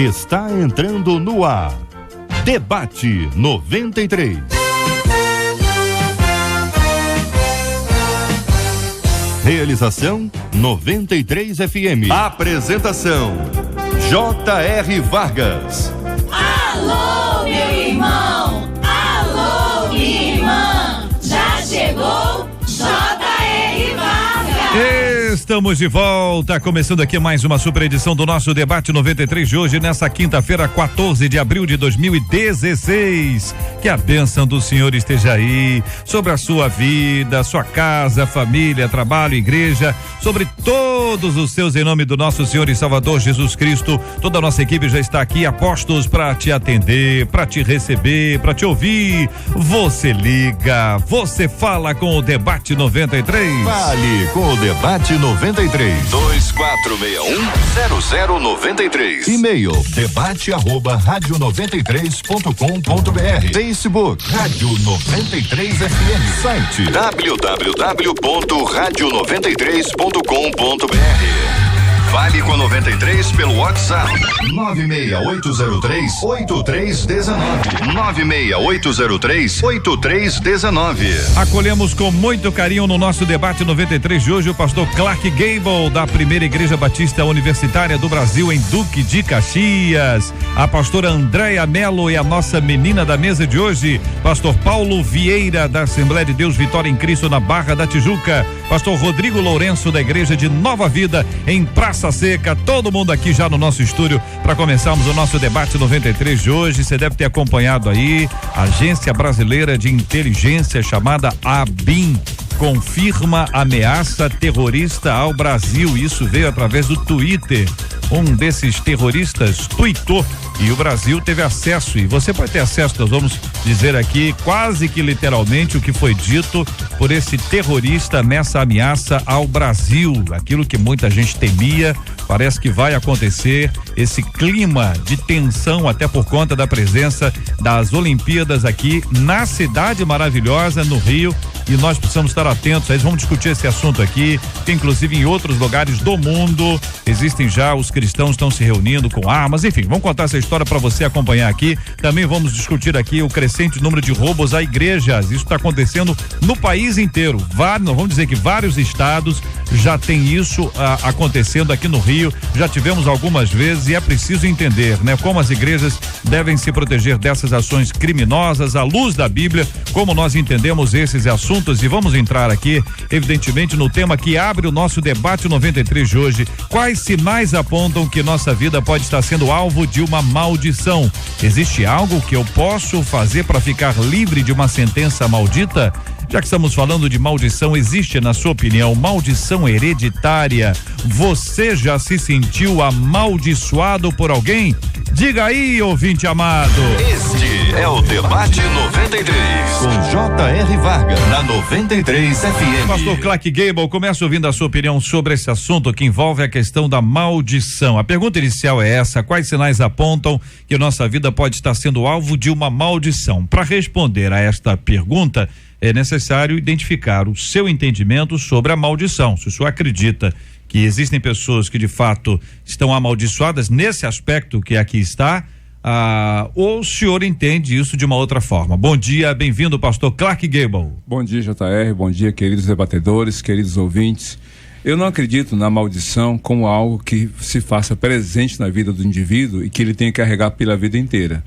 Está entrando no ar. Debate 93. Realização 93 FM. Apresentação J.R. Vargas. Alô, meu irmão! Alô, minha irmã! Já chegou J.R. Vargas! Estamos de volta, começando aqui mais uma super edição do nosso Debate 93 de hoje, nessa quinta-feira, 14 de abril de 2016. Que a bênção do Senhor esteja aí, sobre a sua vida, sua casa, família, trabalho, igreja, sobre todos os seus, em nome do nosso Senhor e Salvador Jesus Cristo. Toda a nossa equipe já está aqui, a postos para te atender, para te receber, para te ouvir. Você liga, você fala com o Debate 93. Fale com o Debate 93. 2461-0093. E-mail debate@radio93.com.br. Facebook Rádio 93 FM. Site www.radio93.com.br. Fale com a 93 pelo WhatsApp 96803-8319. 96803-8319. Acolhemos com muito carinho no nosso Debate 93 de hoje o pastor Clark Gable, da Primeira Igreja Batista Universitária do Brasil, em Duque de Caxias. A pastora Andréia Melo e a nossa menina da mesa de hoje, pastor Paulo Vieira, da Assembleia de Deus Vitória em Cristo, na Barra da Tijuca. Pastor Rodrigo Lourenço, da Igreja de Nova Vida, em Praça Seca. Todo mundo aqui já no nosso estúdio para começarmos o nosso Debate 93 de hoje. Você deve ter acompanhado aí, a Agência Brasileira de Inteligência, chamada ABIN, confirma ameaça terrorista ao Brasil. Isso veio através do Twitter. Um desses terroristas tuitou e o Brasil teve acesso, e você pode ter acesso. Nós vamos dizer aqui quase que literalmente o que foi dito por esse terrorista nessa ameaça ao Brasil. Aquilo que muita gente temia, parece que vai acontecer. Esse clima de tensão, até por conta da presença das Olimpíadas aqui na cidade maravilhosa, no Rio, e nós precisamos estar atentos a isso. Vamos discutir esse assunto aqui, que inclusive em outros lugares do mundo existem já, os cristãos estão se reunindo com armas, enfim, vamos contar essa história para você acompanhar aqui. Também vamos discutir aqui o crescente número de roubos a igrejas. Isso está acontecendo no país inteiro. Vamos dizer que vários estados já tem isso acontecendo. Aqui no Rio já tivemos algumas vezes, e é preciso entender, né, como as igrejas devem se proteger dessas ações criminosas à luz da Bíblia, como nós entendemos esses assuntos. E vamos entrar aqui, evidentemente, no tema que abre o nosso Debate 93 de hoje. Quais sinais apontam que nossa vida pode estar sendo alvo de uma maldição? Existe algo que eu posso fazer para ficar livre de uma sentença maldita? Já que estamos falando de maldição, existe, na sua opinião, maldição hereditária? Você já se sentiu amaldiçoado por alguém? Diga aí, ouvinte amado. Este é o Debate 93 com J.R. Vargas na 93 FM. Pastor Clark Gable, começa ouvindo a sua opinião sobre esse assunto que envolve a questão da maldição. A pergunta inicial é essa: quais sinais apontam que nossa vida pode estar sendo alvo de uma maldição? Para responder a esta pergunta, é necessário identificar o seu entendimento sobre a maldição. Se o senhor acredita que existem pessoas que de fato estão amaldiçoadas nesse aspecto que aqui está, ou o senhor entende isso de uma outra forma? Bom dia, bem-vindo, pastor Clark Gable. Bom dia, JR, bom dia, queridos debatedores, queridos ouvintes. Eu não acredito na maldição como algo que se faça presente na vida do indivíduo e que ele tenha que carregar pela vida inteira.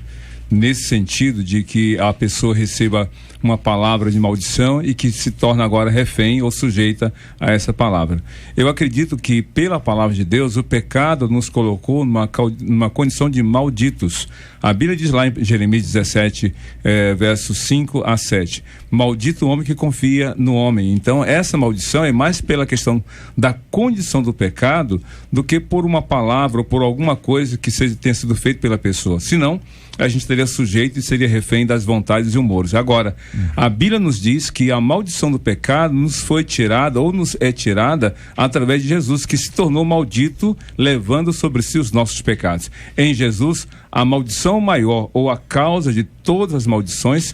Nesse sentido de que a pessoa receba uma palavra de maldição e que se torna agora refém ou sujeita a essa palavra. Eu acredito que pela palavra de Deus o pecado nos colocou numa condição de malditos. A Bíblia diz lá em Jeremias 17, versos 5 a 7, maldito o homem que confia no homem. Então essa maldição é mais pela questão da condição do pecado do que por uma palavra ou por alguma coisa que tenha sido feita pela pessoa. Senão a gente estaria sujeito e seria refém das vontades e humores. Agora, a Bíblia nos diz que a maldição do pecado nos foi tirada, ou nos é tirada, através de Jesus, que se tornou maldito, levando sobre si os nossos pecados. Em Jesus, a maldição maior, ou a causa de todas as maldições,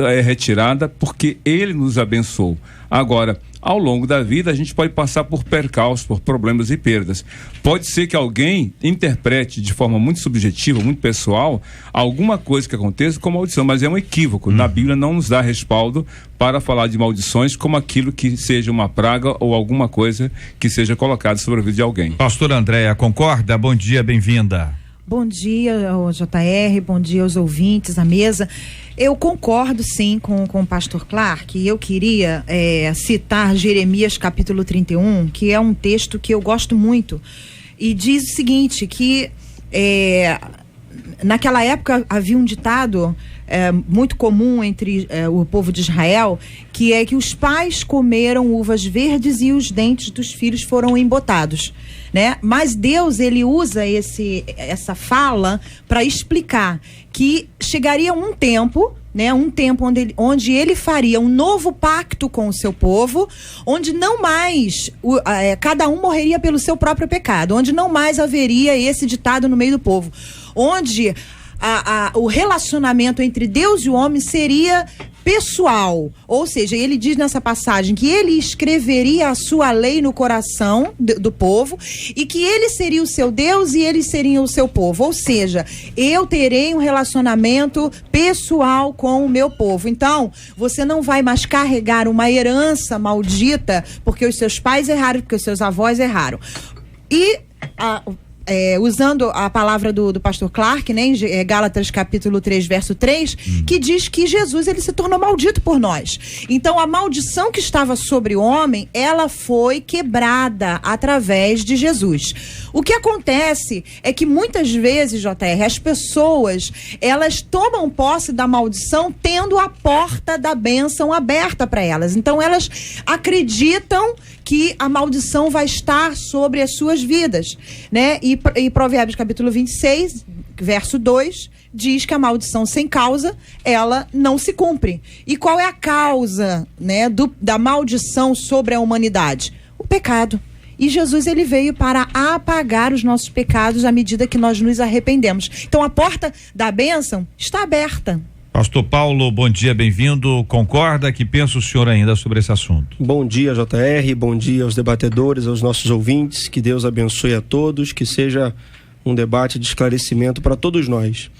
é retirada porque Ele nos abençoou. Agora, Ao longo da vida, a gente pode passar por percalços, por problemas e perdas. Pode ser que alguém interprete de forma muito subjetiva, muito pessoal, alguma coisa que aconteça como maldição, mas é um equívoco. Na Bíblia não nos dá respaldo para falar de maldições como aquilo que seja uma praga ou alguma coisa que seja colocada sobre a vida de alguém. Pastora Andréia, concorda? Bom dia, bem-vinda. Bom dia ao JR, bom dia aos ouvintes, à mesa. Eu concordo sim com o pastor Clark, e eu queria citar Jeremias capítulo 31, que é um texto que eu gosto muito, e diz o seguinte, que naquela época havia um ditado muito comum entre o povo de Israel, que é que os pais comeram uvas verdes e os dentes dos filhos foram embotados, né? Mas Deus, ele usa essa fala para explicar que chegaria um tempo, né, onde ele faria um novo pacto com o seu povo, onde não mais cada um morreria pelo seu próprio pecado, onde não mais haveria esse ditado no meio do povo, onde o relacionamento entre Deus e o homem seria pessoal, ou seja, ele diz nessa passagem que ele escreveria a sua lei no coração do povo, e que ele seria o seu Deus e eles seriam o seu povo, ou seja, eu terei um relacionamento pessoal com o meu povo. Então, você não vai mais carregar uma herança maldita porque os seus pais erraram, porque os seus avós erraram. E usando a palavra do pastor Clark, né, em Gálatas capítulo 3, verso 3, que diz que Jesus, ele se tornou maldito por nós. Então, a maldição que estava sobre o homem, ela foi quebrada através de Jesus. O que acontece é que muitas vezes, JR, as pessoas, elas tomam posse da maldição tendo a porta da bênção aberta para elas. Então, elas acreditam que a maldição vai estar sobre as suas vidas, né? E Provérbios capítulo 26, verso 2, diz que a maldição sem causa, ela não se cumpre. E qual é a causa, né, da maldição sobre a humanidade? O pecado. E Jesus, ele veio para apagar os nossos pecados à medida que nós nos arrependemos. Então, a porta da bênção está aberta. Pastor Paulo, bom dia, bem-vindo. Concorda? Que pensa o senhor ainda sobre esse assunto? Bom dia, JR, bom dia aos debatedores, aos nossos ouvintes, que Deus abençoe a todos, que seja um debate de esclarecimento para todos nós.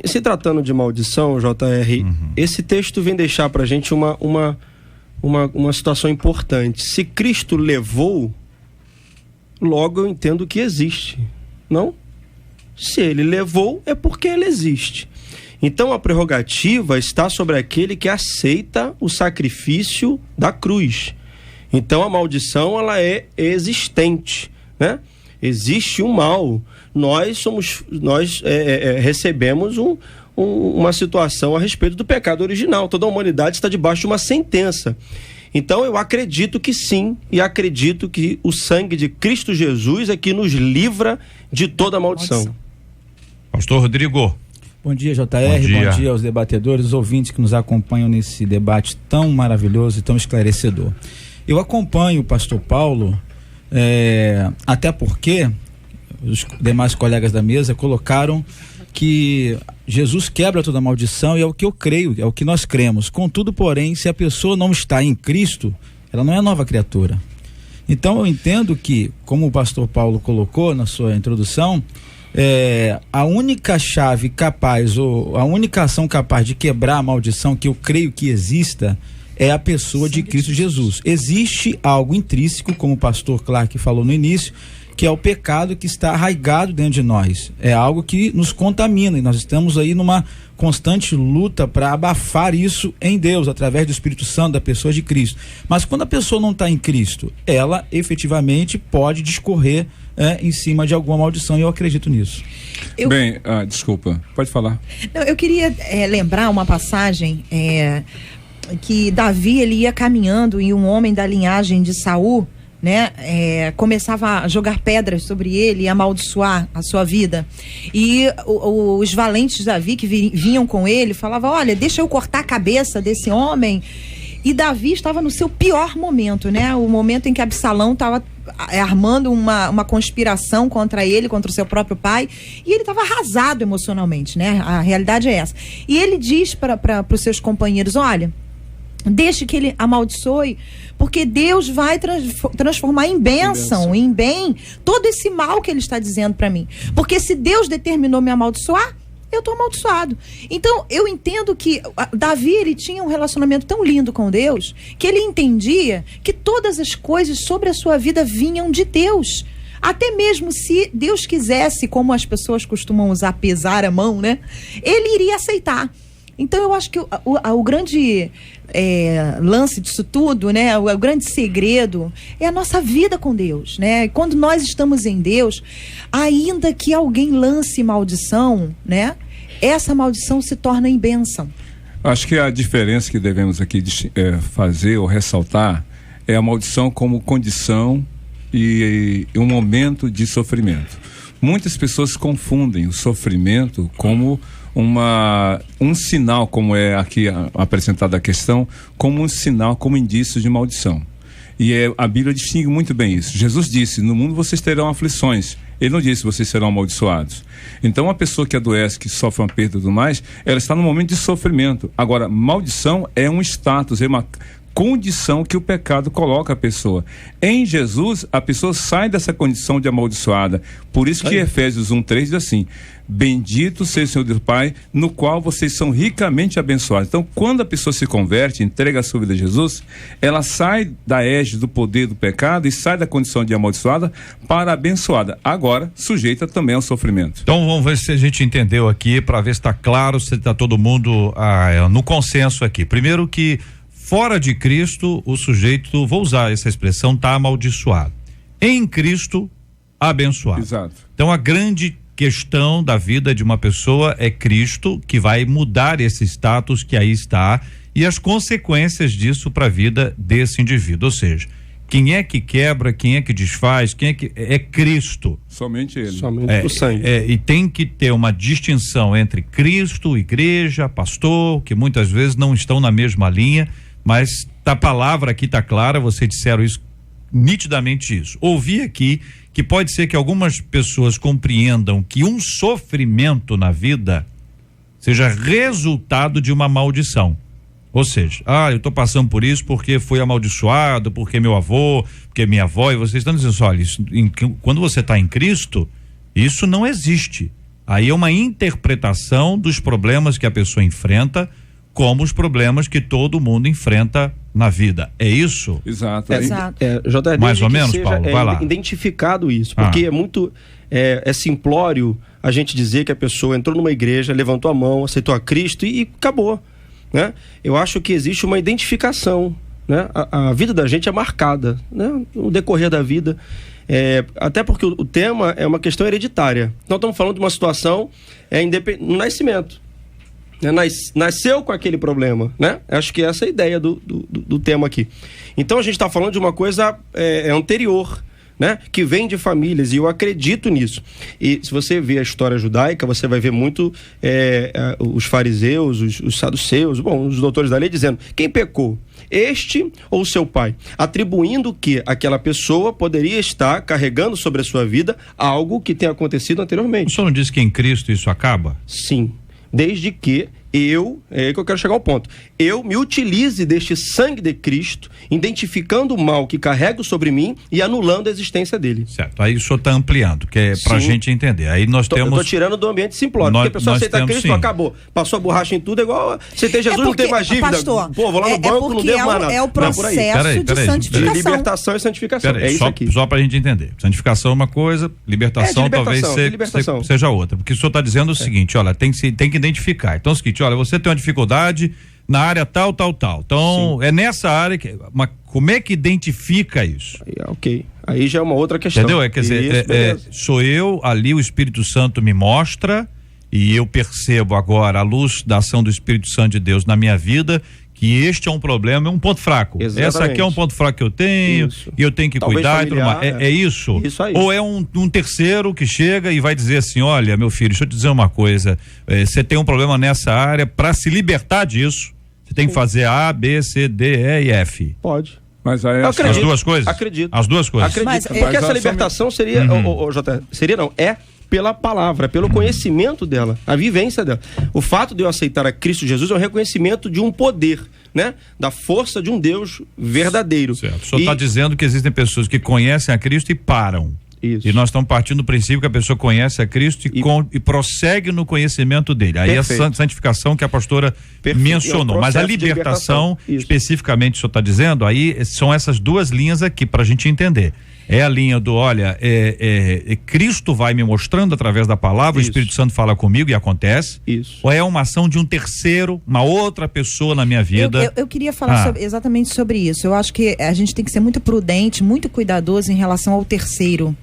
Se tratando de maldição, JR, esse texto vem deixar para a gente uma situação importante. Se Cristo levou, logo eu entendo que existe, não? Se ele levou, é porque ele existe. Então a prerrogativa está sobre aquele que aceita o sacrifício da cruz. Então a maldição, ela é existente, né? Existe um mal. Nós recebemos uma situação a respeito do pecado original. Toda a humanidade está debaixo de uma sentença. Então eu acredito que sim, e acredito que o sangue de Cristo Jesus é que nos livra de toda a maldição. Pastor Rodrigo. Bom dia, JR, bom dia aos debatedores, os ouvintes que nos acompanham nesse debate tão maravilhoso e tão esclarecedor. Eu acompanho o pastor Paulo, até porque os demais colegas da mesa colocaram que Jesus quebra toda a maldição, e é o que eu creio, é o que nós cremos. Contudo, porém, se a pessoa não está em Cristo, ela não é nova criatura. Então eu entendo que, como o pastor Paulo colocou na sua introdução, a única chave capaz, ou a única ação capaz de quebrar a maldição que eu creio que exista, é a pessoa de Cristo Jesus. Existe algo intrínseco, como o pastor Clark falou no início, que é o pecado que está arraigado dentro de nós. É algo que nos contamina, e nós estamos aí numa constante luta para abafar isso em Deus, através do Espírito Santo, da pessoa de Cristo. Mas quando a pessoa não está em Cristo, ela efetivamente pode discorrer em cima de alguma maldição, e eu acredito nisso. Desculpa, pode falar. Não, eu queria lembrar uma passagem que Davi, ele ia caminhando, e um homem da linhagem de Saul, né, começava a jogar pedras sobre ele e amaldiçoar a sua vida, e os valentes de Davi que vinham com ele falavam: olha, deixa eu cortar a cabeça desse homem. E Davi estava no seu pior momento, né? O momento em que Absalão estava armando uma conspiração contra ele, contra o seu próprio pai, e ele estava arrasado emocionalmente, né? A realidade é essa. E ele diz para os seus companheiros: olha, Deixe que ele amaldiçoe, porque Deus vai transformar em bênção, em bem, todo esse mal que ele está dizendo para mim. Porque se Deus determinou me amaldiçoar, eu estou amaldiçoado. Então, eu entendo que Davi, ele tinha um relacionamento tão lindo com Deus, que ele entendia que todas as coisas sobre a sua vida vinham de Deus. Até mesmo se Deus quisesse, como as pessoas costumam usar, pesar a mão, né? Ele iria aceitar. Então, eu acho que o grande lance disso tudo, né? O grande segredo é a nossa vida com Deus, né? Quando nós estamos em Deus, ainda que alguém lance maldição, né? Essa maldição se torna em bênção. Acho que a diferença que devemos aqui fazer ou ressaltar é a maldição como condição e um momento de sofrimento. Muitas pessoas confundem o sofrimento como um sinal, como é aqui apresentada a questão, como um sinal, como indício de maldição. E a Bíblia distingue muito bem isso. Jesus disse: no mundo vocês terão aflições. Ele não disse: vocês serão amaldiçoados. Então, uma pessoa que adoece, que sofre uma perda e tudo mais, ela está no momento de sofrimento. Agora, maldição é um status, é uma condição que o pecado coloca a pessoa. Em Jesus, a pessoa sai dessa condição de amaldiçoada. Por isso que Efésios 1:3 diz assim: bendito seja o Senhor Deus Pai, no qual vocês são ricamente abençoados. Então, quando a pessoa se converte, entrega a sua vida a Jesus, ela sai da égide do poder do pecado e sai da condição de amaldiçoada para abençoada. Agora, sujeita também ao sofrimento. Então, vamos ver se a gente entendeu aqui, para ver se está claro, se está todo mundo no consenso aqui. Primeiro que fora de Cristo, o sujeito, vou usar essa expressão, está amaldiçoado. Em Cristo, abençoado. Exato. Então, a grande questão da vida de uma pessoa é Cristo, que vai mudar esse status que aí está e as consequências disso para a vida desse indivíduo. Ou seja, quem é que quebra, quem é que desfaz, quem é que é Cristo. Somente ele. Somente o sangue. E tem que ter uma distinção entre Cristo, igreja, pastor, que muitas vezes não estão na mesma linha, mas a palavra aqui está clara, vocês disseram isso, nitidamente isso. Ouvi aqui que pode ser que algumas pessoas compreendam que um sofrimento na vida seja resultado de uma maldição. Ou seja, eu estou passando por isso porque fui amaldiçoado, porque meu avô, porque minha avó, e vocês estão dizendo, olha, quando você está em Cristo, isso não existe. Aí é uma interpretação dos problemas que a pessoa enfrenta, como os problemas que todo mundo enfrenta na vida. É isso? Exato. JR, mais ou menos, Paulo, vai lá. Identificado isso, porque é muito simplório a gente dizer que a pessoa entrou numa igreja, levantou a mão, aceitou a Cristo e acabou, né? Eu acho que existe uma identificação, né? A vida da gente é marcada, né? No decorrer da vida, até porque o tema é uma questão hereditária. Nós estamos falando de uma situação no nascimento. Nasceu com aquele problema, né? Acho que essa é a ideia do tema aqui. Então a gente está falando de uma coisa anterior, né? Que vem de famílias, e eu acredito nisso. E se você vê a história judaica, você vai ver muito os fariseus, os saduceus, os doutores da lei dizendo: quem pecou? Este ou seu pai? Atribuindo que aquela pessoa poderia estar carregando sobre a sua vida algo que tenha acontecido anteriormente. O senhor não disse que em Cristo isso acaba? Sim. Desde que é que eu quero chegar ao ponto, eu me utilize deste sangue de Cristo, identificando o mal que carrego sobre mim e anulando a existência dele. Certo, aí o senhor está ampliando, que é pra gente entender. Aí nós temos... Eu tô tirando do ambiente simplório, porque a pessoa aceita Cristo, acabou, passou a borracha em tudo, é igual você tem Jesus, não tem mais dívida. Pastor, vou lá no banco, não devo mais nada. É o processo de santificação. De libertação e santificação. É isso aqui. Só pra gente entender. Santificação é uma coisa, libertação talvez seja outra. Porque o senhor está dizendo o seguinte, olha, tem que identificar. Então é o seguinte, olha, você tem uma dificuldade na área tal. Então, é nessa área mas como é que identifica isso? Ok. Aí já é uma outra questão. Entendeu? Quer dizer, sou eu, ali o Espírito Santo me mostra e eu percebo agora, à luz da ação do Espírito Santo de Deus na minha vida, que este é um problema, é um ponto fraco. Exatamente. Essa aqui é um ponto fraco que eu tenho, e eu tenho que talvez cuidar e tudo mais. É isso? Isso aí. Ou é um terceiro que chega e vai dizer assim, olha, meu filho, deixa eu te dizer uma coisa, você tem um problema nessa área, para se libertar disso, você tem que fazer A, B, C, D, E e F. Pode. Mas aí as duas coisas? Acredito. As duas coisas. Acredito. Porque essa libertação seria, seria não, pela palavra, pelo conhecimento dela, a vivência dela. O fato de eu aceitar a Cristo Jesus é um reconhecimento de um poder, né? Da força de um Deus verdadeiro. Certo. O senhor está dizendo que existem pessoas que conhecem a Cristo e param. Isso. E nós estamos partindo do princípio que a pessoa conhece a Cristo e prossegue no conhecimento dele. Aí Perfeito. a santificação que a pastora mencionou. É um mas a processo de libertação, especificamente, o senhor está dizendo, aí são essas duas linhas aqui para a gente entender. É a linha do, olha, Cristo vai me mostrando através da palavra, Isso. o Espírito Santo fala comigo e acontece. Isso. Ou é uma ação de um terceiro, uma outra pessoa na minha vida? Eu queria falar exatamente sobre isso. Eu acho que a gente tem que ser muito prudente, muito cuidadoso em relação ao terceiro.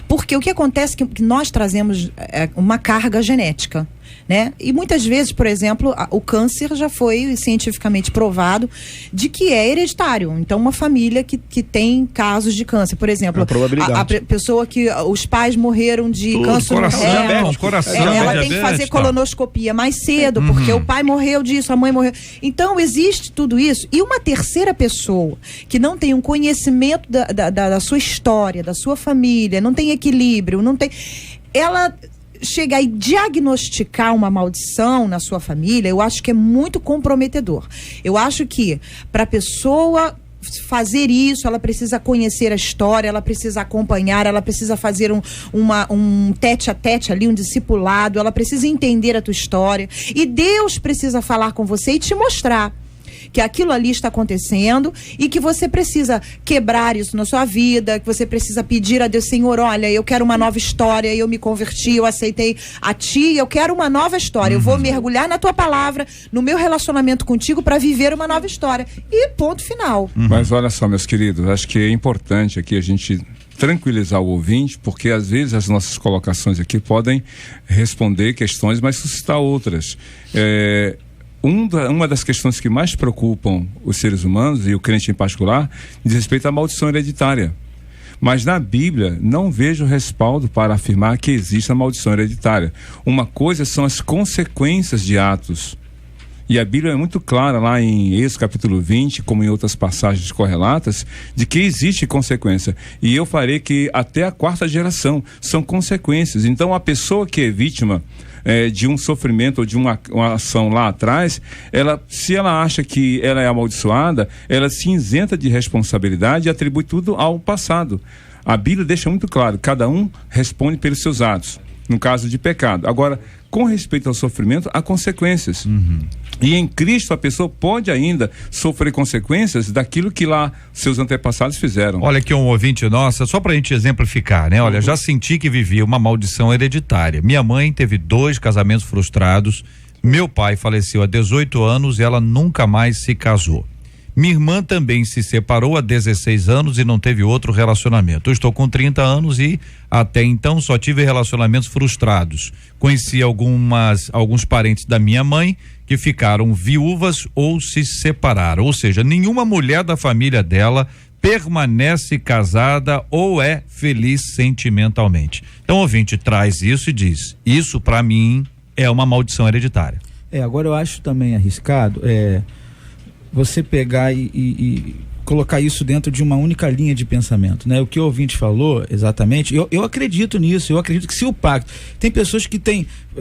Porque o que acontece é que nós trazemos uma carga genética, né? E muitas vezes, por exemplo, o câncer já foi cientificamente provado de que é hereditário. Então, uma família que tem casos de câncer, por exemplo, a pessoa que os pais morreram de câncer no coração, ela tem que fazer colonoscopia mais cedo, porque o pai morreu disso, a mãe morreu. Então, existe tudo isso. E uma terceira pessoa que não tem um conhecimento da sua história, da sua família, não tem equilíbrio, não tem... Ela chegar e diagnosticar uma maldição na sua família, eu acho que é muito comprometedor. Eu acho que para a pessoa fazer isso, ela precisa conhecer a história, ela precisa acompanhar, ela precisa fazer um tete-a-tete ali, um discipulado, ela precisa entender a tua história e Deus precisa falar com você e te mostrar que aquilo ali está acontecendo e que você precisa quebrar isso na sua vida, que você precisa pedir a Deus, Senhor, olha, eu quero uma nova história, eu me converti, eu aceitei a Ti, eu quero uma nova história, eu vou mergulhar na Tua palavra, no meu relacionamento contigo para viver uma nova história. E ponto final. Mas olha só, meus queridos, acho que é importante aqui a gente tranquilizar o ouvinte, porque às vezes as nossas colocações aqui podem responder questões, mas suscitar outras. Uma das questões que mais preocupam os seres humanos, e o crente em particular, diz respeito à maldição hereditária. Mas na Bíblia não vejo respaldo para afirmar que existe a maldição hereditária. Uma coisa são as consequências de atos. E a Bíblia é muito clara lá em Êxodo capítulo 20, como em outras passagens correlatas, de que existe consequência. E eu farei que até a 4ª geração são consequências. Então a pessoa que é vítima de um sofrimento ou de uma ação lá atrás, se ela acha que ela é amaldiçoada, ela se isenta de responsabilidade e atribui tudo ao passado. A Bíblia deixa muito claro, cada um responde pelos seus atos, no caso de pecado. Agora, com respeito ao sofrimento, há consequências. E em Cristo a pessoa pode ainda sofrer consequências daquilo que lá seus antepassados fizeram. Olha aqui um ouvinte nossa, só pra gente exemplificar, né? Olha, já senti que vivia uma maldição hereditária. Minha mãe teve 2 casamentos frustrados, meu pai faleceu há 18 anos e ela nunca mais se casou. Minha irmã também se separou há 16 anos e não teve outro relacionamento. Eu estou com 30 anos e até então só tive relacionamentos frustrados. Conheci alguns parentes da minha mãe que ficaram viúvas ou se separaram. Ou seja, nenhuma mulher da família dela permanece casada ou é feliz sentimentalmente. Então o ouvinte traz isso e diz, isso para mim é uma maldição hereditária. Agora eu acho também arriscado, você pegar e colocar isso dentro de uma única linha de pensamento, né? O que o ouvinte falou, exatamente, eu acredito nisso, eu acredito que se o pacto, tem pessoas que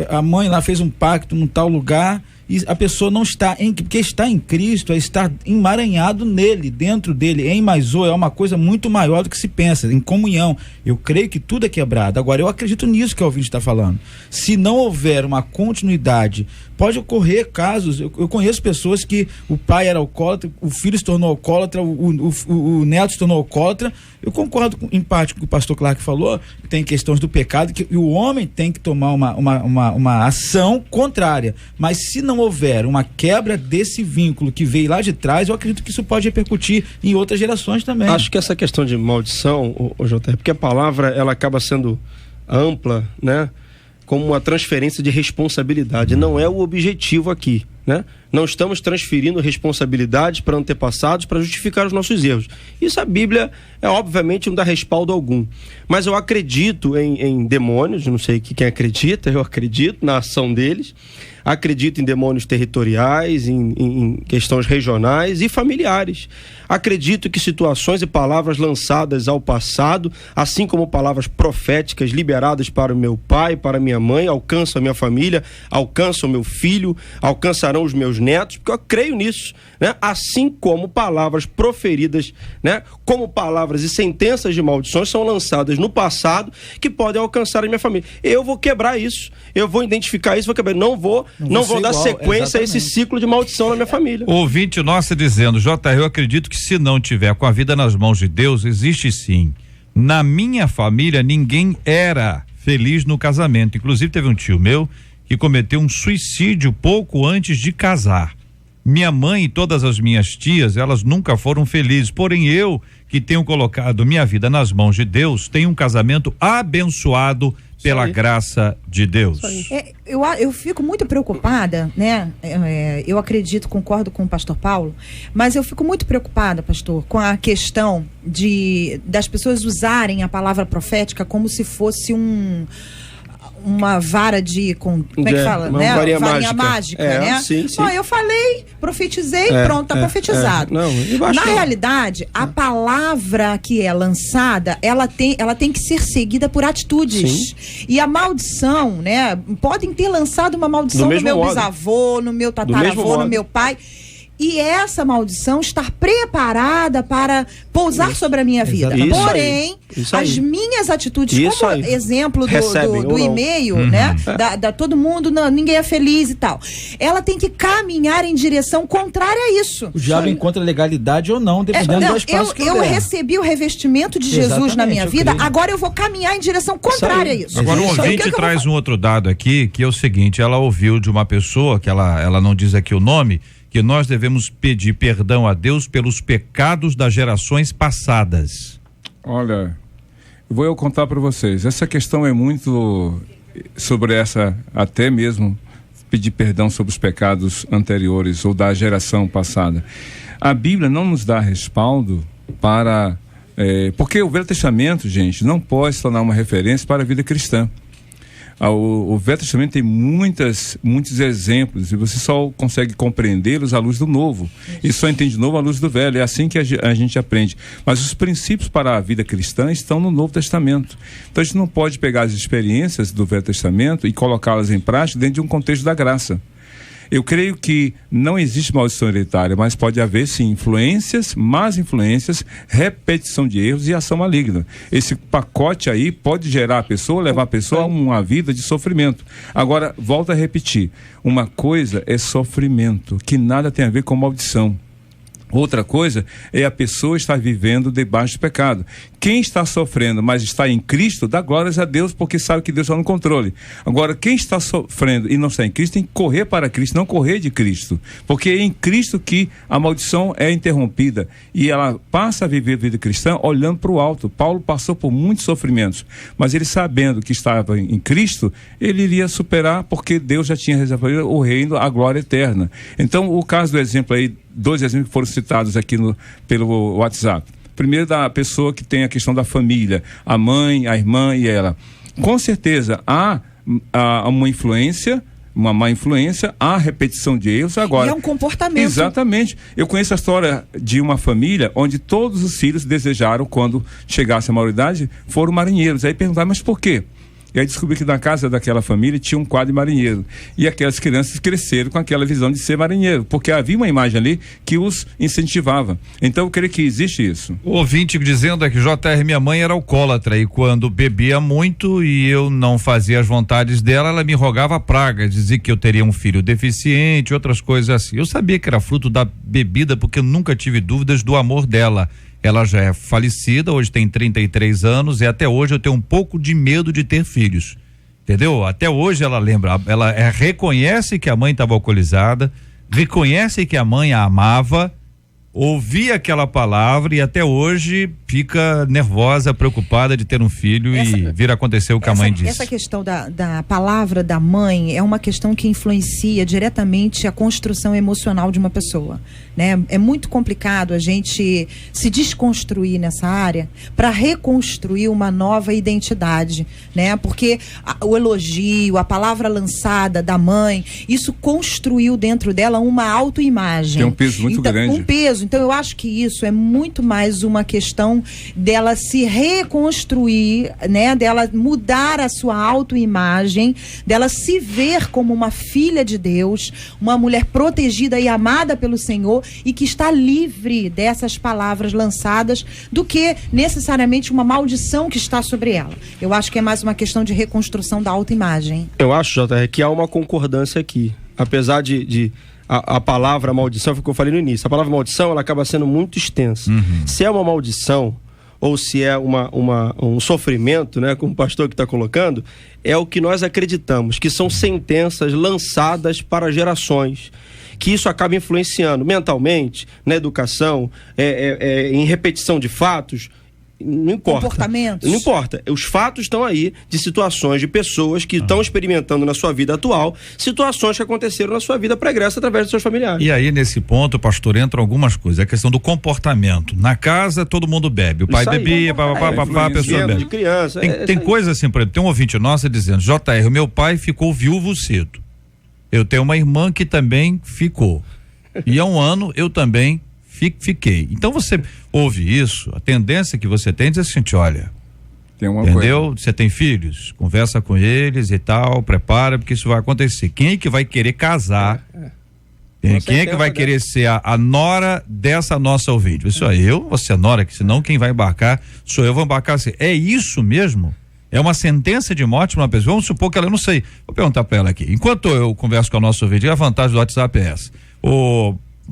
a mãe lá fez um pacto num tal lugar e a pessoa não está porque está em Cristo, é estar emaranhado nele, dentro dele, em mais é uma coisa muito maior do que se pensa, em comunhão. Eu creio que tudo é quebrado. Agora, eu acredito nisso que o ouvinte está falando. Se não houver uma continuidade, pode ocorrer casos, eu conheço pessoas que o pai era alcoólatra, o filho se tornou alcoólatra, o neto se tornou alcoólatra. Eu concordo em parte com o que o pastor Clark falou, que tem questões do pecado, que o homem tem que tomar uma ação contrária, mas se não houver uma quebra desse vínculo que veio lá de trás, eu acredito que isso pode repercutir em outras gerações também. Acho que essa questão de maldição, JR, porque a palavra ela acaba sendo ampla, né? Como uma transferência de responsabilidade, não é o objetivo aqui, né? Não estamos transferindo responsabilidades para antepassados para justificar os nossos erros. Isso a Bíblia, obviamente, não dá respaldo algum. Mas eu acredito em demônios, não sei quem acredita, eu acredito na ação deles. Acredito em demônios territoriais, em questões regionais e familiares. Acredito que situações e palavras lançadas ao passado, assim como palavras proféticas liberadas para o meu pai, para minha mãe, alcançam a minha família, alcançam o meu filho, alcançarão os meus netos, porque eu creio nisso, né? Assim como palavras proferidas, né? Como palavras e sentenças de maldições são lançadas no passado que podem alcançar a minha família. Eu vou quebrar isso, eu vou identificar isso, vou quebrar. Não vou dar sequência a esse ciclo de maldição na minha família. Ouvinte nossa dizendo, eu acredito que se não tiver com a vida nas mãos de Deus, existe sim. Na minha família, ninguém era feliz no casamento. Inclusive, teve um tio meu que cometeu um suicídio pouco antes de casar. Minha mãe e todas as minhas tias, elas nunca foram felizes. Porém, eu, que tenho colocado minha vida nas mãos de Deus, tenho um casamento abençoado pela graça de Deus. Eu fico muito preocupada, né? Eu acredito, concordo com o pastor Paulo, mas eu fico muito preocupada, pastor, com a questão das pessoas usarem a palavra profética como se fosse uma vara como é que fala, né? Varinha mágica, né? Sim. Eu falei, profetizei, pronto, tá profetizado. Na realidade, a palavra que é lançada, ela tem que ser seguida por atitudes. Sim. E a maldição, né? Podem ter lançado uma maldição no meu bisavô, no meu tataravô, no meu pai. E essa maldição estar preparada para pousar sobre a minha vida. Porém, as minhas atitudes, como exemplo do e-mail, né? Todo mundo, ninguém é feliz e tal. Ela tem que caminhar em direção contrária a isso. O diabo encontra legalidade ou não, dependendo do espaço que eu recebi o revestimento de Jesus na minha vida, agora eu vou caminhar em direção contrária a isso. Agora, o ouvinte traz um outro dado aqui, que é o seguinte, ela ouviu de uma pessoa, que ela não diz aqui o nome, que nós devemos pedir perdão a Deus pelos pecados das gerações passadas. Olha, vou contar para vocês, essa questão é muito sobre até mesmo pedir perdão sobre os pecados anteriores ou da geração passada. A Bíblia não nos dá respaldo para, porque o Velho Testamento, gente, não pode se tornar uma referência para a vida cristã. O Velho Testamento tem muitos exemplos e você só consegue compreendê-los à luz do Novo e só entende de novo à luz do Velho. É assim que a gente aprende. Mas os princípios para a vida cristã estão no Novo Testamento. Então a gente não pode pegar as experiências do Velho Testamento e colocá-las em prática dentro de um contexto da graça. Eu creio que não existe maldição hereditária, mas pode haver sim más influências, repetição de erros e ação maligna. Esse pacote aí pode levar a pessoa a uma vida de sofrimento. Agora, volto a repetir, uma coisa é sofrimento, que nada tem a ver com maldição. Outra coisa é a pessoa estar vivendo debaixo do pecado. Quem está sofrendo, mas está em Cristo, dá glórias a Deus, porque sabe que Deus está no controle. Agora, quem está sofrendo e não está em Cristo, tem que correr para Cristo, não correr de Cristo. Porque é em Cristo que a maldição é interrompida. E ela passa a viver a vida cristã olhando para o alto. Paulo passou por muitos sofrimentos, mas ele sabendo que estava em Cristo, ele iria superar, porque Deus já tinha reservado o reino, a glória eterna. Então, o caso do exemplo aí, 2 exemplos que foram citados aqui pelo WhatsApp. Primeiro, da pessoa que tem a questão da família, a mãe, a irmã e ela. Com certeza há uma influência, uma má influência, há repetição de erros. Agora, e é um comportamento. Exatamente. Eu conheço a história de uma família onde todos os filhos desejaram, quando chegasse à maioridade, foram marinheiros. Aí perguntaram, mas por quê? E aí descobri que na casa daquela família tinha um quadro de marinheiro. E aquelas crianças cresceram com aquela visão de ser marinheiro, porque havia uma imagem ali que os incentivava. Então eu creio que existe isso. O ouvinte dizendo que minha mãe era alcoólatra e quando bebia muito e eu não fazia as vontades dela, ela me rogava praga, dizia que eu teria um filho deficiente, outras coisas assim. Eu sabia que era fruto da bebida porque eu nunca tive dúvidas do amor dela. Ela já é falecida, hoje tem 33 anos e até hoje eu tenho um pouco de medo de ter filhos, entendeu? Até hoje ela lembra, reconhece que a mãe estava alcoolizada, reconhece que a mãe a amava, ouvir aquela palavra e até hoje fica nervosa, preocupada de ter um filho e vir a acontecer o que a mãe disse. Essa questão da palavra da mãe é uma questão que influencia diretamente a construção emocional de uma pessoa, né? É muito complicado a gente se desconstruir nessa área para reconstruir uma nova identidade, né? Porque o elogio, a palavra lançada da mãe, isso construiu dentro dela uma autoimagem. Tem um peso muito grande. Um peso. Então eu acho que isso é muito mais uma questão dela se reconstruir, né? Dela mudar a sua autoimagem, dela se ver como uma filha de Deus, uma mulher protegida e amada pelo Senhor e que está livre dessas palavras lançadas do que necessariamente uma maldição que está sobre ela. Eu acho que é mais uma questão de reconstrução da autoimagem. Eu acho, JR, que há uma concordância aqui. Apesar de a palavra maldição, foi o que eu falei no início, a palavra maldição ela acaba sendo muito extensa. Se é uma maldição ou se é um sofrimento, né, como o pastor que está colocando, é o que nós acreditamos, que são sentenças lançadas para gerações, que isso acaba influenciando mentalmente, na educação, em repetição de fatos. Não importa. Comportamentos. Não importa. Os fatos estão aí de situações de pessoas que estão experimentando na sua vida atual situações que aconteceram na sua vida pregressa através dos seus familiares. E aí, nesse ponto, pastor, entram algumas coisas. A questão do comportamento. Na casa, todo mundo bebe. O pai bebia, a pessoa bebe. De criança. Tem coisa assim, por exemplo, tem um ouvinte nosso dizendo: JR, o meu pai ficou viúvo cedo. Eu tenho uma irmã que também ficou. E há um ano eu também fiquei. Então você ouve isso, a tendência que você tem é dizer assim: olha, entendeu? Você tem filhos, conversa com eles e tal, prepara, porque isso vai acontecer. Quem é que vai querer casar? Quem é que vai querer ser a nora dessa nossa ouvinte? Isso é eu, você é nora, que senão quem vai embarcar sou eu, vou embarcar assim. É isso mesmo? É uma sentença de morte para uma pessoa? Vamos supor que ela, eu não sei, vou perguntar para ela aqui. Enquanto eu converso com a nossa ouvinte, a vantagem do WhatsApp é essa.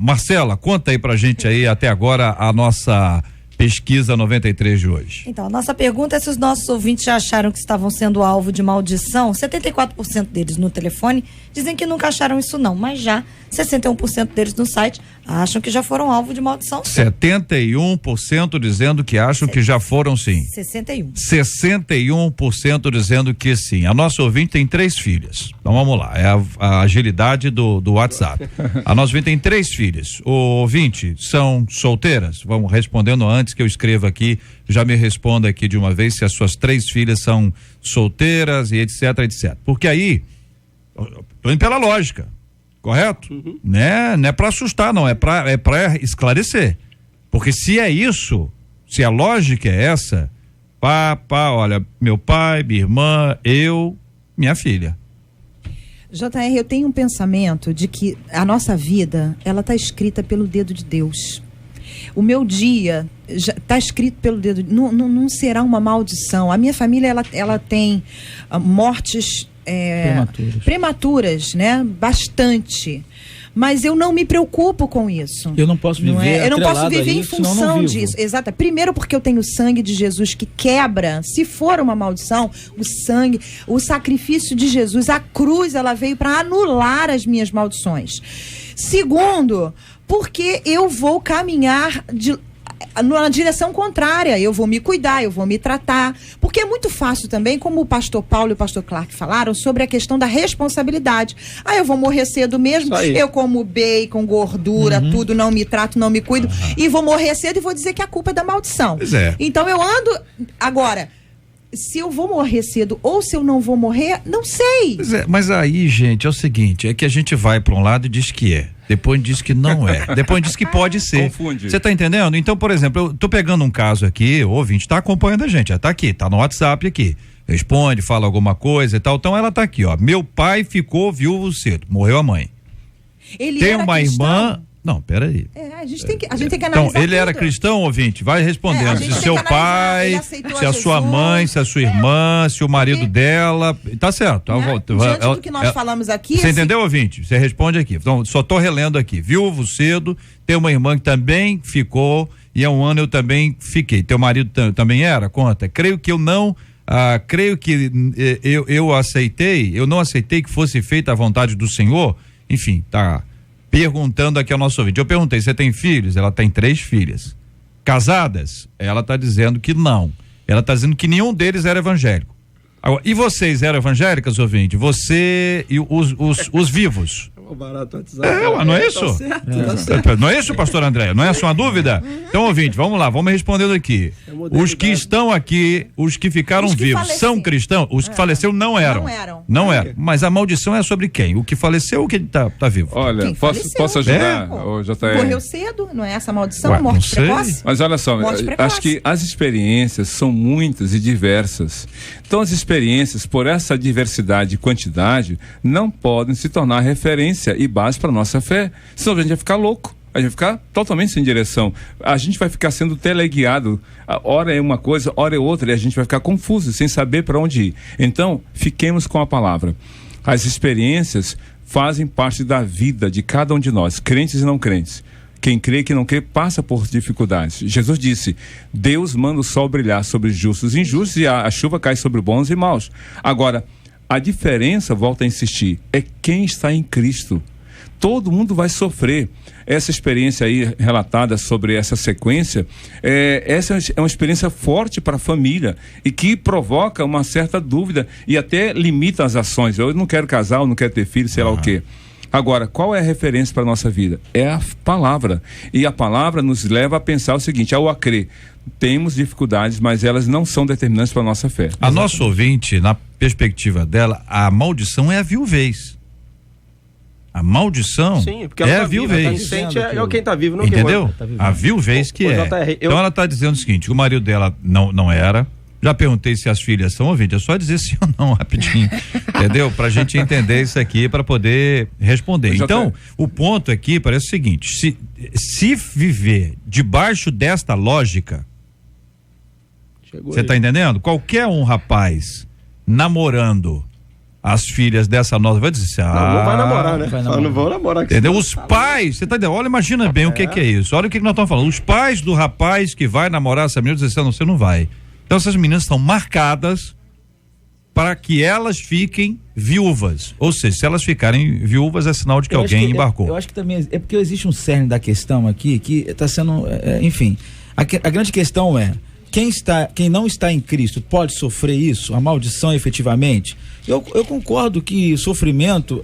Marcela, conta aí pra gente aí até agora a nossa pesquisa 93 de hoje. Então, a nossa pergunta é se os nossos ouvintes já acharam que estavam sendo alvo de maldição. 74% deles no telefone dizem que nunca acharam isso não, mas já 61% deles no site acham que já foram alvo de maldição. 71% dizendo que acham que já foram sim. 61% dizendo que sim. A nossa ouvinte tem 3 filhas. Então vamos lá, é a agilidade do WhatsApp. A nossa ouvinte tem 3 filhas. O ouvinte são solteiras? Vamos respondendo antes que eu escreva aqui, já me responda aqui de uma vez se as suas 3 filhas são solteiras e etc, etc. Porque aí, tô indo pela lógica. Correto? Né? Não é para assustar, não, é para esclarecer. Porque se é isso, se a lógica é essa, olha, meu pai, minha irmã, eu, minha filha. JR, eu tenho um pensamento de que a nossa vida, ela está escrita pelo dedo de Deus. O meu dia está escrito pelo dedo, não será uma maldição. A minha família, ela tem mortes prematuras, né? Bastante. Mas eu não me preocupo com isso. Eu não posso viver eu não posso viver em função disso. Exato. Primeiro porque eu tenho o sangue de Jesus que quebra, se for uma maldição, o sangue, o sacrifício de Jesus, a cruz, ela veio para anular as minhas maldições. Segundo, porque eu vou caminhar na direção contrária, eu vou me cuidar, eu vou me tratar, porque é muito fácil também, como o pastor Paulo e o pastor Clark falaram, sobre a questão da responsabilidade. Eu vou morrer cedo mesmo, eu como bacon, gordura, tudo, não me trato, não me cuido, e vou morrer cedo e vou dizer que a culpa é da maldição. Então eu ando, agora, se eu vou morrer cedo ou se eu não vou morrer, não sei. Mas aí, gente, é o seguinte, é que a gente vai para um lado e diz que é. Depois diz que não é. Depois diz que pode ser. Confunde. Você tá entendendo? Então, por exemplo, eu tô pegando um caso aqui, o ouvinte tá acompanhando a gente, já tá aqui, tá no WhatsApp aqui. Responde, fala alguma coisa e tal. Então ela tá aqui, ó. Meu pai ficou viúvo cedo, morreu a mãe. Ele tem era uma cristão? Irmã. Não, peraí. A gente tem que analisar. Então, ele era cristão, ouvinte? Vai respondendo. Se seu pai, se a sua mãe, se a sua irmã, se o marido dela. Tá certo. Diante do que nós falamos aqui. Você entendeu, ouvinte? Você responde aqui. Então, só tô relendo aqui. Viúvo cedo, tem uma irmã que também ficou, e há um ano eu também fiquei. Teu marido também era? Conta. Creio que eu não. Creio que eu não aceitei que fosse feita a vontade do Senhor. Enfim, tá. perguntando aqui ao nosso ouvinte. Eu perguntei, você tem filhos? Ela tem 3 filhas. Casadas? Ela está dizendo que não. Ela está dizendo que nenhum deles era evangélico. Agora, e vocês eram evangélicas, ouvinte? Você e os vivos? Não é isso? Tá certo. Não é isso, pastor André? Não é a sua dúvida? Então, ouvinte, vamos lá, vamos respondendo aqui. Os que estão aqui, os que ficaram vivos, são cristãos? Os que faleceram não eram. Não eram. Mas a maldição é sobre quem? O que faleceu ou quem tá vivo? Olha, posso ajudar, JR? Morreu cedo, não é essa maldição? Morte precoce? Mas olha só, acho que as experiências são muitas e diversas. Então, as experiências, por essa diversidade e quantidade, não podem se tornar referência e base para nossa fé, senão a gente vai ficar louco, a gente vai ficar totalmente sem direção, a gente vai ficar sendo teleguiado, hora é uma coisa, hora é outra, e a gente vai ficar confuso, sem saber para onde ir. Então, fiquemos com a palavra. As experiências fazem parte da vida de cada um de nós, crentes e não crentes. Quem crê e quem não crê passa por dificuldades. Jesus disse, Deus manda o sol brilhar sobre justos e injustos e a chuva cai sobre bons e maus. Agora, a diferença, volto a insistir, é quem está em Cristo. Todo mundo vai sofrer. Essa experiência aí relatada sobre essa sequência, essa é uma experiência forte para a família e que provoca uma certa dúvida e até limita as ações. Eu não quero casar, eu não quero ter filho, sei lá o quê. Agora, qual é a referência para a nossa vida? É a palavra. E a palavra nos leva a pensar o seguinte, ao crer, temos dificuldades, mas elas não são determinantes para a nossa fé. A nossa ouvinte, na perspectiva dela, a maldição é a viuvez. A maldição é a viuvez. É quem está vivo, não entendeu? Quem a viuvez que é. Então ela está dizendo o seguinte, o marido dela não era. Já perguntei se as filhas são ouvintes, é só dizer sim ou não, rapidinho, entendeu? Pra gente entender isso aqui, para poder responder. Então, o ponto aqui parece o seguinte, se viver debaixo desta lógica, você tá entendendo? Qualquer um rapaz namorando as filhas dessa nossa, vai dizer assim, não vai namorar, né? Não vão namorar. Entendeu? Os pais, você tá entendendo? Olha, imagina bem o que é isso, olha o que nós estamos falando, os pais do rapaz que vai namorar essa menina dizem assim, você não vai. Então essas meninas estão marcadas para que elas fiquem viúvas. Ou seja, se elas ficarem viúvas é sinal de que alguém embarcou. Eu acho que também é porque existe um cerne da questão aqui que está sendo, enfim, a grande questão é quem não está em Cristo pode sofrer isso, a maldição efetivamente? Eu concordo que sofrimento,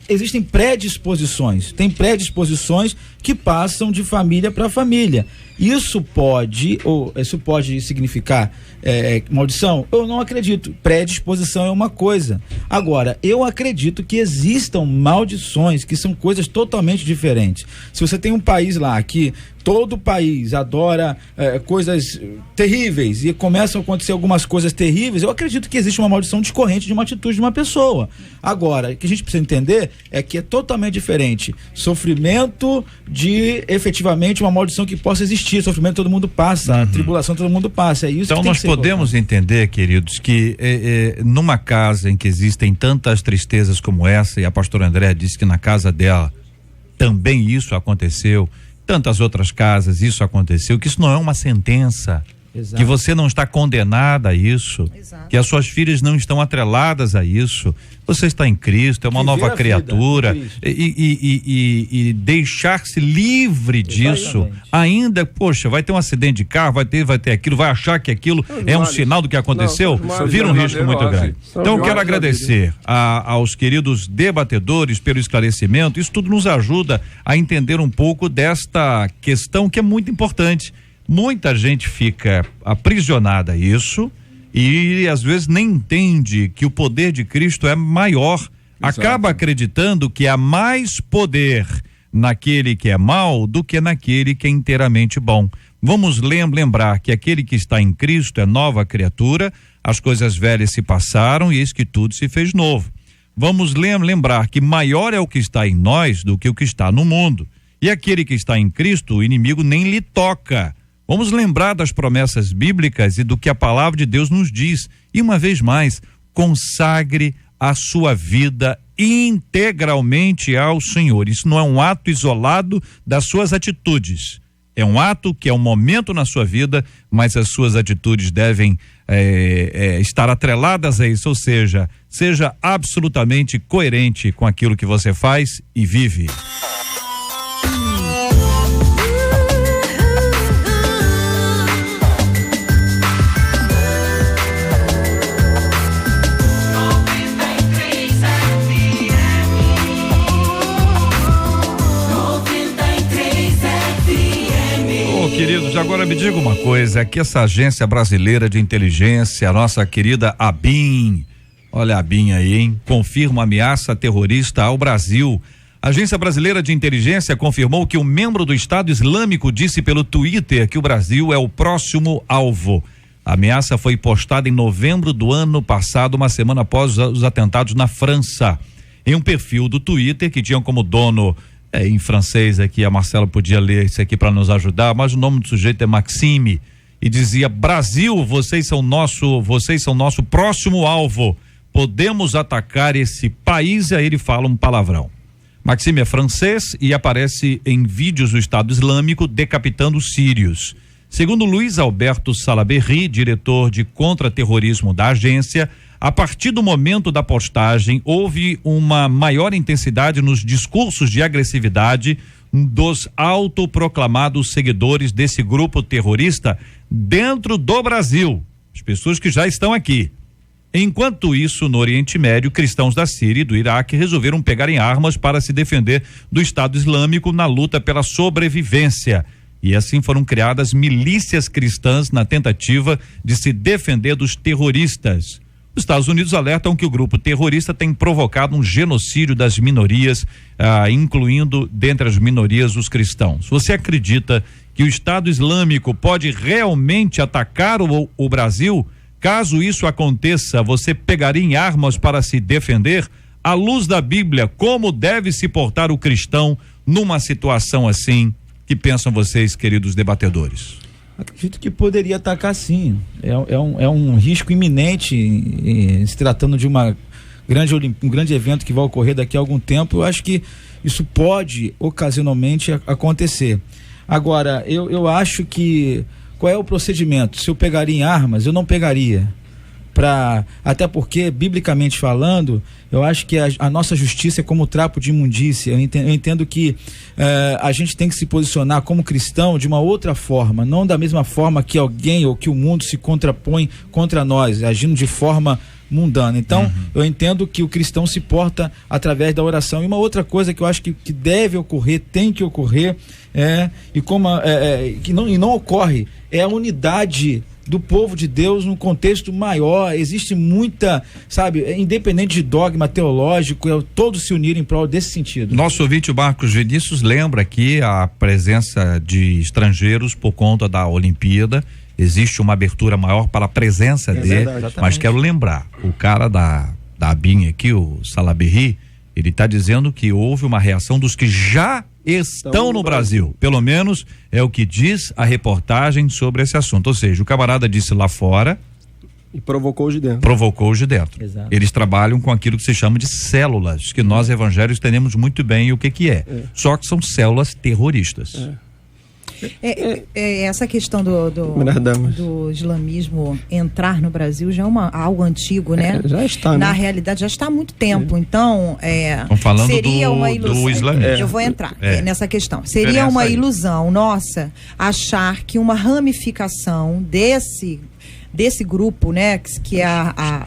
existem predisposições, tem predisposições que passam de família para família. Isso pode significar maldição? Eu não acredito. Predisposição é uma coisa. Agora, eu acredito que existam maldições que são coisas totalmente diferentes. Se você tem um país lá que todo o país adora coisas terríveis e começam a acontecer algumas coisas terríveis, eu acredito que existe uma maldição discorrente de uma atitude de uma pessoa. Agora, o que a gente precisa entender é que é totalmente diferente sofrimento de efetivamente uma maldição que possa existir. Sofrimento todo mundo passa, a tribulação todo mundo passa. É isso. Então nós podemos entender, queridos, que numa casa em que existem tantas tristezas como essa, e a pastora Andréa disse que na casa dela também isso aconteceu, tantas outras casas isso aconteceu, que isso não é uma sentença. Exato. Que você não está condenada a isso. Exato. Que as suas filhas não estão atreladas a isso. Você está em Cristo, é uma nova criatura e deixar-se livre disso. Ainda, poxa, vai ter um acidente de carro, vai ter aquilo, vai achar que aquilo é um sinal do que aconteceu, vira um risco muito grande. Então eu quero agradecer aos queridos debatedores pelo esclarecimento. Isso tudo nos ajuda a entender um pouco desta questão que é muito importante. Muita gente fica aprisionada a isso e às vezes nem entende que o poder de Cristo é maior. Exato. Acaba acreditando que há mais poder naquele que é mau do que naquele que é inteiramente bom. Vamos lembrar que aquele que está em Cristo é nova criatura, as coisas velhas se passaram e eis que tudo se fez novo. Vamos lembrar que maior é o que está em nós do que o que está no mundo. E aquele que está em Cristo, o inimigo nem lhe toca. Vamos lembrar das promessas bíblicas e do que a palavra de Deus nos diz. E uma vez mais, consagre a sua vida integralmente ao Senhor. Isso não é um ato isolado das suas atitudes. É um ato que é um momento na sua vida, mas as suas atitudes devem estar atreladas a isso. Ou seja absolutamente coerente com aquilo que você faz e vive. Deus. Agora me diga uma coisa, que essa agência brasileira de inteligência, a nossa querida ABIN, olha a ABIN aí, hein? Confirma ameaça terrorista ao Brasil. A Agência Brasileira de Inteligência confirmou que um membro do Estado Islâmico disse pelo Twitter que o Brasil é o próximo alvo. A ameaça foi postada em novembro do ano passado, uma semana após os atentados na França. Em um perfil do Twitter que tinha como dono, em francês aqui, a Marcela podia ler isso aqui para nos ajudar, mas o nome do sujeito é Maxime, e dizia: Brasil, vocês são nosso próximo alvo, podemos atacar esse país. E aí ele fala um palavrão. Maxime é francês e aparece em vídeos do Estado Islâmico decapitando sírios. Segundo Luiz Alberto Salaberry, diretor de contra-terrorismo da agência, a partir do momento da postagem, houve uma maior intensidade nos discursos de agressividade dos autoproclamados seguidores desse grupo terrorista dentro do Brasil, as pessoas que já estão aqui. Enquanto isso, no Oriente Médio, cristãos da Síria e do Iraque resolveram pegar em armas para se defender do Estado Islâmico na luta pela sobrevivência. E assim foram criadas milícias cristãs na tentativa de se defender dos terroristas. Os Estados Unidos alertam que o grupo terrorista tem provocado um genocídio das minorias, incluindo dentre as minorias os cristãos. Você acredita que o Estado Islâmico pode realmente atacar o Brasil? Caso isso aconteça, você pegaria em armas para se defender? À luz da Bíblia, como deve se portar o cristão numa situação assim? Que pensam vocês, queridos debatedores? Acredito que poderia atacar, sim. É um risco iminente, se tratando de um grande evento que vai ocorrer daqui a algum tempo. Eu acho que isso pode ocasionalmente acontecer. Agora, eu acho que qual é o procedimento? Se eu pegaria em armas, eu não pegaria. Até porque, biblicamente falando, eu acho que a nossa justiça é como trapo de imundícia. Eu entendo que a gente tem que se posicionar como cristão de uma outra forma, não da mesma forma que alguém ou que o mundo se contrapõe contra nós, agindo de forma mundana. Então, eu entendo que o cristão se porta através da oração. E uma outra coisa que eu acho que deve ocorrer, tem que ocorrer, e não ocorre, é a unidade do povo de Deus num contexto maior. Existe muita, independente de dogma teológico, todos se unirem em prol desse sentido. Nosso ouvinte, o Marcos Vinícius, lembra aqui a presença de estrangeiros por conta da Olimpíada. Existe uma abertura maior para a presença dele, verdade, mas quero lembrar, o cara da ABIN aqui, o Salaberry, ele está dizendo que houve uma reação dos que já estão no Brasil. Pelo menos é o que diz a reportagem sobre esse assunto. Ou seja, o camarada disse lá fora e provocou os de dentro. Exato. Eles trabalham com aquilo que se chama de células, que nós evangélicos entendemos muito bem o que é. Só que são células terroristas. Essa questão do islamismo entrar no Brasil já é algo antigo, né? Já está, Na né? realidade já está há muito tempo. Então, estão falando seria uma ilusão. do islamismo. Eu vou entrar nessa questão. Seria uma ilusão nossa achar que uma ramificação desse grupo, né, que é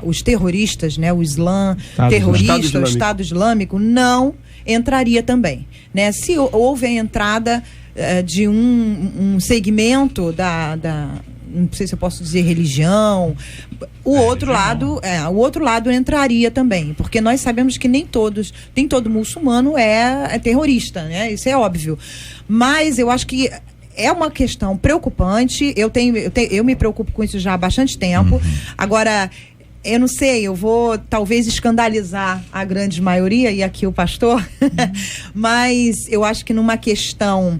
os terroristas, né, o Islã terrorista, o Estado Islâmico, não entraria também, né? Se houve a entrada de um segmento não sei se eu posso dizer religião, o outro lado entraria também, porque nós sabemos que nem todo muçulmano é terrorista, né? Isso é óbvio, mas eu acho que é uma questão preocupante. Eu me preocupo com isso já há bastante tempo. Agora, eu não sei, eu vou talvez escandalizar a grande maioria, e aqui o pastor, mas eu acho que numa questão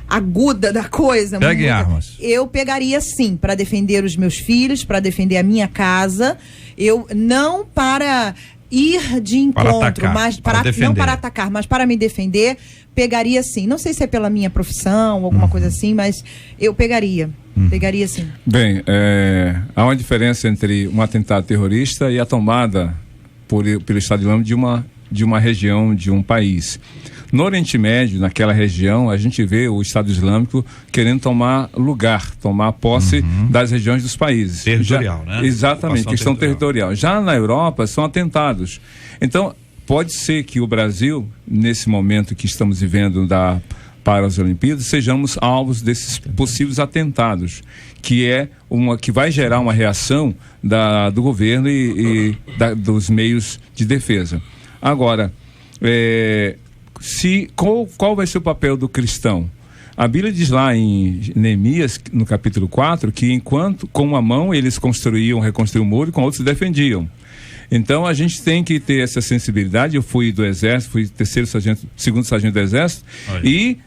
aguda da coisa, pegue armas. Eu pegaria sim, para defender os meus filhos, para defender a minha casa. Eu não para ir de encontro, mas não para atacar, mas para me defender, pegaria sim. Não sei se é pela minha profissão ou alguma coisa assim, mas eu pegaria. Pegaria sim. Bem, há uma diferença entre um atentado terrorista e a tomada pelo Estado Islâmico de uma região, de um país. No Oriente Médio, naquela região, a gente vê o Estado Islâmico querendo tomar posse das regiões dos países. Territorial, né? Exatamente, questão territorial. Já na Europa, são atentados. Então, pode ser que o Brasil, nesse momento que estamos vivendo para as Olimpíadas, sejamos alvos desses possíveis atentados, que vai gerar uma reação do governo e dos meios de defesa. Agora, qual vai ser o papel do cristão? A Bíblia diz lá em Neemias, no capítulo 4, que enquanto com uma mão eles reconstruíam o muro e com outros se defendiam. Então a gente tem que ter essa sensibilidade. Eu fui do Exército, fui segundo sargento do Exército. Olha. E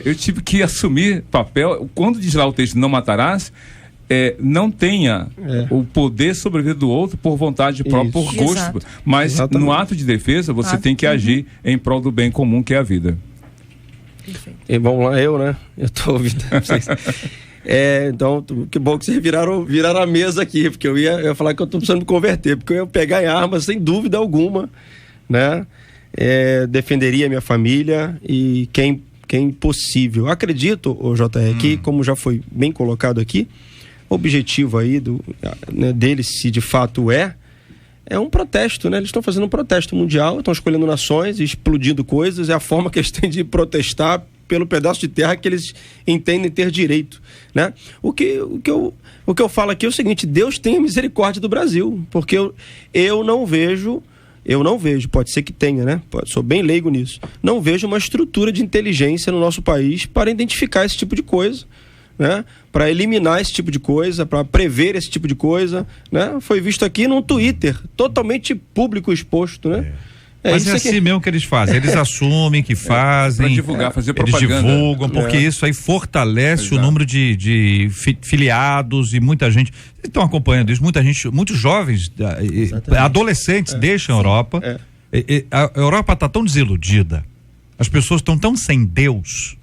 eu tive que assumir papel. Quando diz lá o texto, não matarás, não tenha o poder sobre a vida do outro por vontade própria, por gosto. Exato. Mas no ato de defesa você tem que agir em prol do bem comum, que é a vida. E vamos lá, eu tô ouvindo vocês. Então, que bom que vocês viraram a mesa aqui, porque eu ia falar que eu tô precisando me converter, porque eu ia pegar em armas sem dúvida alguma, né? Defenderia a minha família e quem possível. Acredito, JR, que, como já foi bem colocado aqui, o objetivo aí dele, se de fato é um protesto, né? Eles estão fazendo um protesto mundial, estão escolhendo nações, explodindo coisas, é a forma que eles têm de protestar pelo pedaço de terra que eles entendem ter direito, né? O que eu falo aqui é o seguinte: Deus tenha misericórdia do Brasil, porque eu não vejo, pode ser que tenha, né? Sou bem leigo nisso, não vejo uma estrutura de inteligência no nosso país para identificar esse tipo de coisa, né? Para eliminar esse tipo de coisa, para prever esse tipo de coisa, né? Foi visto aqui num Twitter, totalmente público exposto, né? Mas é assim mesmo que eles fazem, eles assumem que fazem, para divulgar, fazer propaganda. Eles divulgam, porque isso aí fortalece o número de filiados, e muita gente, estão acompanhando isso, muita gente, muitos jovens, adolescentes deixam a Europa. A Europa está tão desiludida, as pessoas estão tão sem Deus,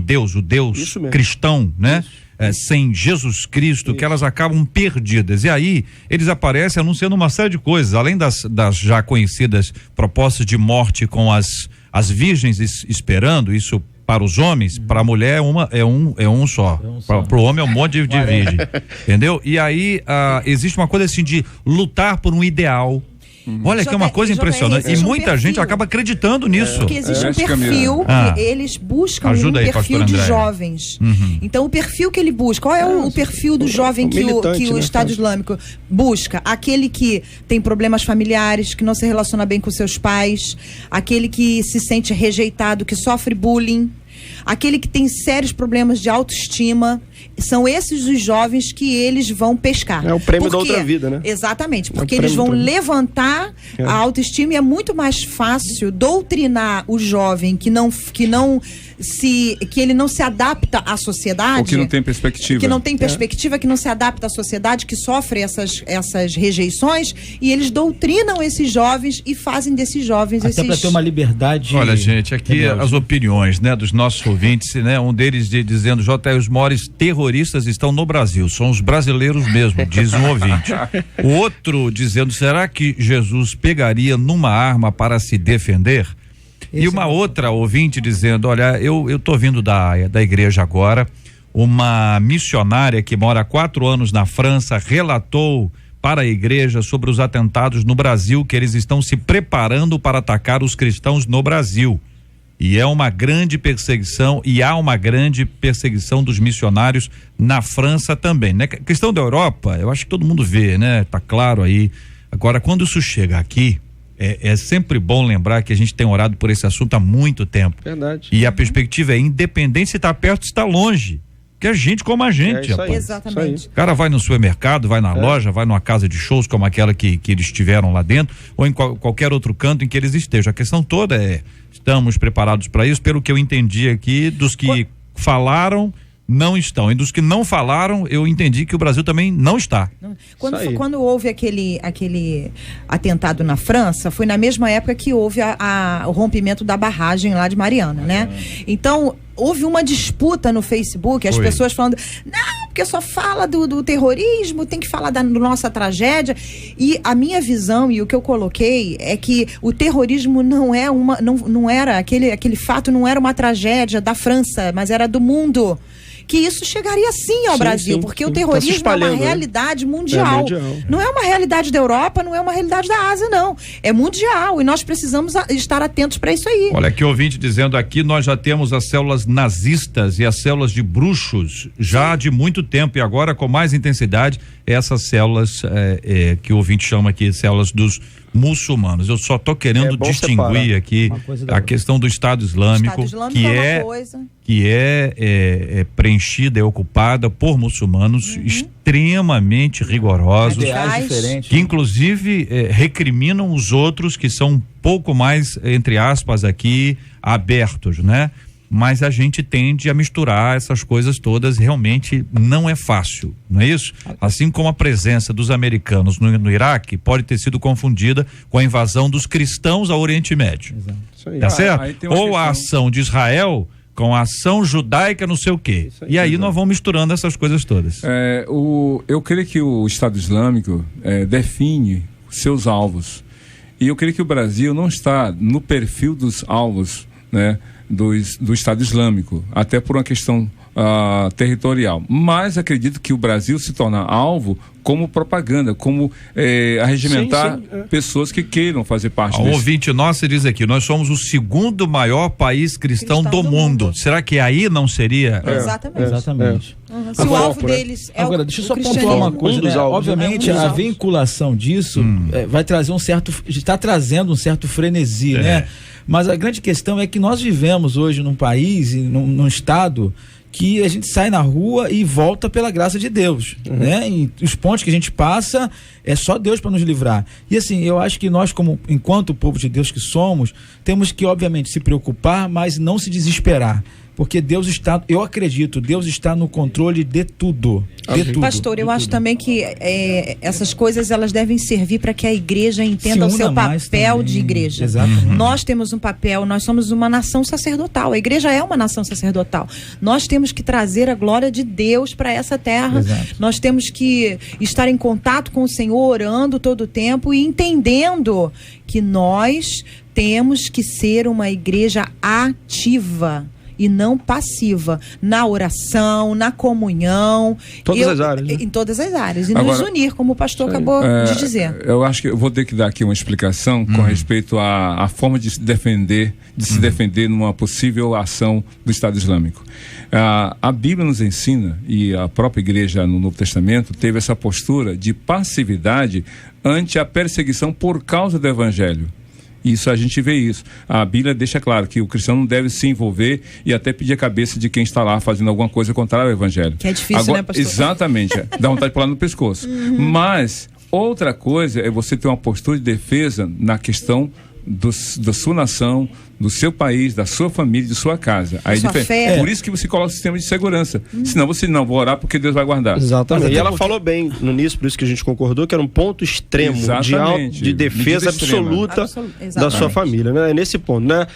Deus, o Deus cristão, né? Sem Jesus Cristo, que elas acabam perdidas. E aí, eles aparecem anunciando uma série de coisas, além das já conhecidas propostas de morte com as virgens esperando, isso para os homens, para a mulher é um só. Para o homem é um monte de virgem. Entendeu? E aí, existe uma coisa assim de lutar por um ideal. Olha, que é uma coisa impressionante. E muita gente acaba acreditando nisso. Porque existe um perfil que eles buscam, um perfil de jovens. Então, o perfil que ele busca, qual é o perfil do jovem que o Estado Islâmico busca? Aquele que tem problemas familiares, que não se relaciona bem com seus pais, aquele que se sente rejeitado, que sofre bullying, aquele que tem sérios problemas de autoestima. São esses os jovens que eles vão pescar. É o prêmio da outra vida, né? Exatamente, porque eles vão levantar a autoestima, e é muito mais fácil doutrinar o jovem que ele não se adapta à sociedade. Ou que não tem perspectiva. Que não tem perspectiva, que não se adapta à sociedade, que sofre essas rejeições, e eles doutrinam esses jovens e fazem desses jovens até para ter uma liberdade. Olha, gente, aqui as opiniões, né, dos nossos ouvintes, né? Um deles dizendo: os maiores terroristas estão no Brasil, são os brasileiros mesmo, diz um ouvinte. O outro dizendo: será que Jesus pegaria numa arma para se defender? E uma outra ouvinte dizendo: olha, eu tô vindo da igreja agora, uma missionária que mora há 4 anos na França relatou para a igreja sobre os atentados no Brasil, que eles estão se preparando para atacar os cristãos no Brasil. E é uma grande perseguição, e há uma grande perseguição dos missionários na França também, né? A questão da Europa, eu acho que todo mundo vê, né? Tá claro aí. Agora, quando isso chega aqui, é sempre bom lembrar que a gente tem orado por esse assunto há muito tempo. Verdade. E a perspectiva é independente se está perto ou se está longe. Que é gente como a gente. Isso aí, exatamente. O cara vai no supermercado, vai na loja, vai numa casa de shows como aquela que eles tiveram lá dentro, ou em qualquer outro canto em que eles estejam. A questão toda estamos preparados para isso? Pelo que eu entendi aqui, dos que falaram, não estão. E dos que não falaram, eu entendi que o Brasil também não está. Quando houve aquele atentado na França, foi na mesma época que houve o rompimento da barragem lá de Mariana, né? Então, houve uma disputa no Facebook, as pessoas falando: não, porque só fala do terrorismo, tem que falar da nossa tragédia. E a minha visão, e o que eu coloquei, é que o terrorismo não era aquele fato, não era uma tragédia da França, mas era do mundo. que isso chegaria sim ao Brasil, porque o terrorismo é uma realidade mundial. Não é uma realidade da Europa, não é uma realidade da Ásia, não. É mundial e nós precisamos estar atentos para isso aí. Olha, que ouvinte dizendo aqui, nós já temos as células nazistas e as células de bruxos já de muito tempo, e agora com mais intensidade essas células que o ouvinte chama aqui células dos muçulmanos. Eu só estou querendo distinguir aqui a questão do Estado Islâmico, que é preenchida, é ocupada por muçulmanos extremamente rigorosos, que inclusive recriminam os outros que são um pouco mais, entre aspas aqui, abertos, né? Mas a gente tende a misturar essas coisas todas, realmente não é fácil, não é isso? Assim como a presença dos americanos no Iraque pode ter sido confundida com a invasão dos cristãos ao Oriente Médio. Exato. Tá certo? Ou a ação de Israel com a ação judaica não sei o quê. E aí nós vamos misturando essas coisas todas. Eu creio que o Estado Islâmico define seus alvos. E eu creio que o Brasil não está no perfil dos alvos, né, do Estado Islâmico, até por uma questão territorial. Mas acredito que o Brasil se torna alvo como propaganda, como arregimentar pessoas que queiram fazer parte disso. O ouvinte nosso diz aqui, nós somos o segundo maior país cristão do mundo. Será que aí não seria? Exatamente. Se o alvo deles é agora, deixa eu só pontuar uma coisa, né? Obviamente a vinculação disso vai trazer está trazendo um certo frenesi, né? Mas a grande questão é que nós vivemos hoje num país, num estado que a gente sai na rua e volta pela graça de Deus, né? E os pontos que a gente passa é só Deus para nos livrar. E assim, eu acho que nós, enquanto povo de Deus que somos, temos que obviamente se preocupar, mas não se desesperar. Porque Deus está, eu acredito, Deus está no controle de tudo. Pastor, eu acho também que essas coisas elas devem servir para que a igreja entenda o seu papel de igreja. Exatamente. Nós temos um papel, nós somos uma nação sacerdotal. A igreja é uma nação sacerdotal. Nós temos que trazer a glória de Deus para essa terra. Exato. Nós temos que estar em contato com o Senhor, orando todo o tempo e entendendo que nós temos que ser uma igreja ativa e não passiva, na oração, na comunhão. Todas as áreas. Né? Em todas as áreas. E agora, nos unir, como o pastor acabou de dizer. Eu acho que eu vou ter que dar aqui uma explicação com respeito à forma de se defender, numa possível ação do Estado Islâmico. A Bíblia nos ensina, e a própria igreja no Novo Testamento teve essa postura de passividade ante a perseguição por causa do Evangelho. Isso, a gente vê isso. A Bíblia deixa claro que o cristão não deve se envolver e até pedir a cabeça de quem está lá fazendo alguma coisa contrária ao Evangelho. Que é difícil, agora, né, pastor? Exatamente. Dá vontade de pular no pescoço. Mas outra coisa é você ter uma postura de defesa na questão da sua nação, do seu país, da sua família, de sua casa. Aí por isso que você coloca o sistema de segurança. Senão você não vai orar porque Deus vai guardar. Exatamente. E ela falou bem no início, por isso que a gente concordou, que era um ponto extremo de defesa absoluta da sua família, né? Nesse ponto, né?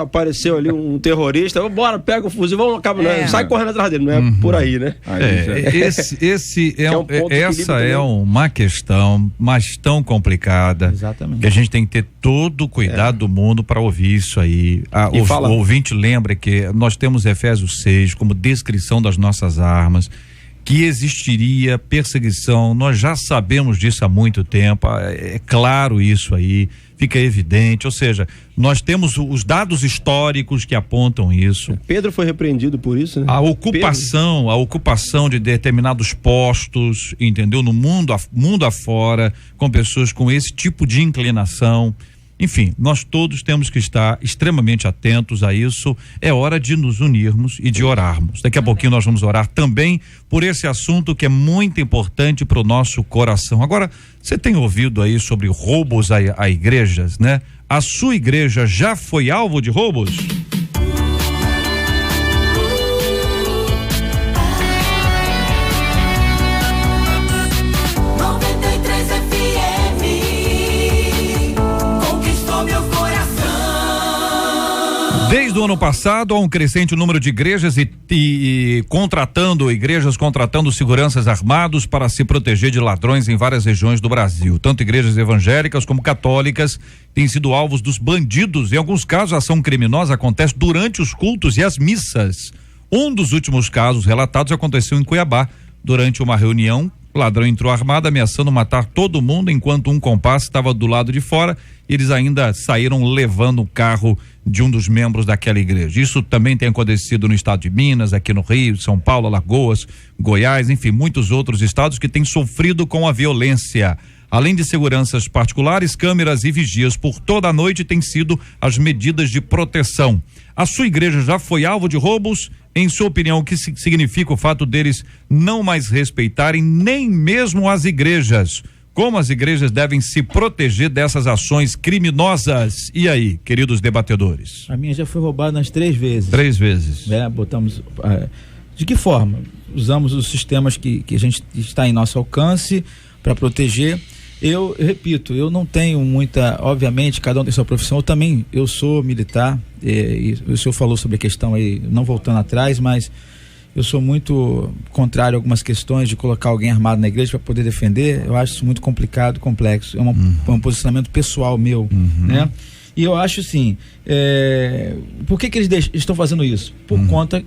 Apareceu ali um terrorista, bora, pega o fuzil, vamos acabar, sai correndo atrás dele, não é por aí, né? Essa é uma questão mas tão complicada. Exatamente. Que a gente tem que ter todo o cuidado do mundo para ouvir isso aí. O ouvinte lembra que nós temos Efésios 6 como descrição das nossas armas, que existiria perseguição, nós já sabemos disso há muito tempo, é claro isso aí, fica evidente, ou seja, nós temos os dados históricos que apontam isso. Pedro foi repreendido por isso, né? A ocupação de determinados postos, entendeu? No mundo afora, com pessoas com esse tipo de inclinação. Enfim, nós todos temos que estar extremamente atentos a isso. É hora de nos unirmos e de orarmos. Daqui a pouquinho nós vamos orar também por esse assunto que é muito importante para o nosso coração. Agora, você tem ouvido aí sobre roubos a igrejas, né? A sua igreja já foi alvo de roubos? Desde o ano passado, há um crescente número de igrejas e igrejas contratando seguranças armados para se proteger de ladrões em várias regiões do Brasil. Tanto igrejas evangélicas como católicas têm sido alvos dos bandidos. Em alguns casos, a ação criminosa acontece durante os cultos e as missas. Um dos últimos casos relatados aconteceu em Cuiabá. Durante uma reunião, o ladrão entrou armado, ameaçando matar todo mundo, enquanto um comparsa estava do lado de fora. Eles ainda saíram levando o carro de um dos membros daquela igreja. Isso também tem acontecido no estado de Minas, aqui no Rio, São Paulo, Alagoas, Goiás, enfim, muitos outros estados que têm sofrido com a violência. Além de seguranças particulares, câmeras e vigias por toda a noite têm sido as medidas de proteção. A sua igreja já foi alvo de roubos? Em sua opinião, o que significa o fato deles não mais respeitarem nem mesmo as igrejas? Como as igrejas devem se proteger dessas ações criminosas? E aí, queridos debatedores? A minha já foi roubada umas 3 vezes. 3 vezes. Botamos. De que forma? Usamos os sistemas que a gente está em nosso alcance para proteger. Eu repito, eu não tenho muita, obviamente, cada um tem sua profissão, eu sou militar, e o senhor falou sobre a questão aí, não voltando atrás, mas eu sou muito contrário a algumas questões de colocar alguém armado na igreja para poder defender. Eu acho isso muito complicado, complexo, é um posicionamento pessoal meu, né? E eu acho assim, por que eles estão fazendo isso? Por conta,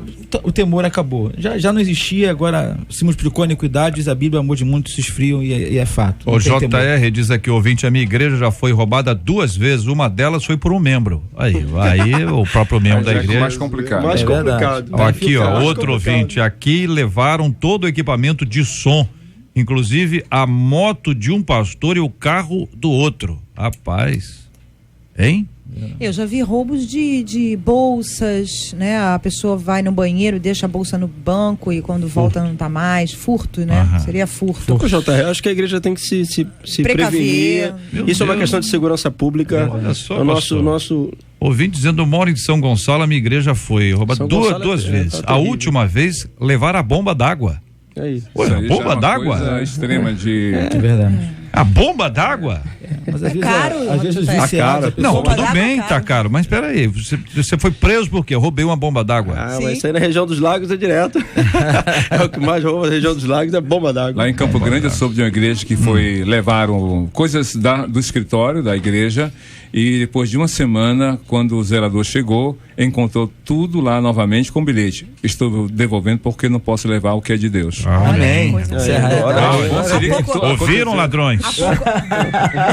o temor acabou. Já não existia, agora se multiplicou a iniquidade, diz a Bíblia, o amor de muitos se esfriam e é fato. O JR diz aqui, ouvinte, a minha igreja já foi roubada 2 vezes, uma delas foi por um membro. Aí o próprio membro da igreja. É mais complicado. Mais complicado. Aqui, outro ouvinte, aqui levaram todo o equipamento de som, inclusive a moto de um pastor e o carro do outro. Rapaz. Hein? Eu já vi roubos de bolsas, né? A pessoa vai no banheiro, deixa a bolsa no banco e quando volta não tá mais. Furto, né? Seria furto. JR, acho que a igreja tem que se prevenir. Isso é uma questão de segurança pública. Olha só, o nosso ouvinte dizendo, eu moro em São Gonçalo, a minha igreja foi roubada duas vezes. A última vez, levaram a bomba d'água. É isso. Ué, bomba d'água? Extrema de... É verdade. A bomba d'água? Mas às vezes caro, às vezes os tá viciados. Não, Bomba tudo bem, d'água, tá caro, mas espera aí, você foi preso por quê? Eu roubei uma bomba d'água. Mas isso aí na região dos lagos é direto. É o que mais rouba na região dos lagos, é bomba d'água. Lá em Campo Grande eu soube de uma igreja que levaram coisas do escritório da igreja e depois de uma semana, quando o zelador chegou, encontrou tudo lá novamente com bilhete. Estou devolvendo porque não posso levar o que é de Deus. Amém. Ouviram, ladrões?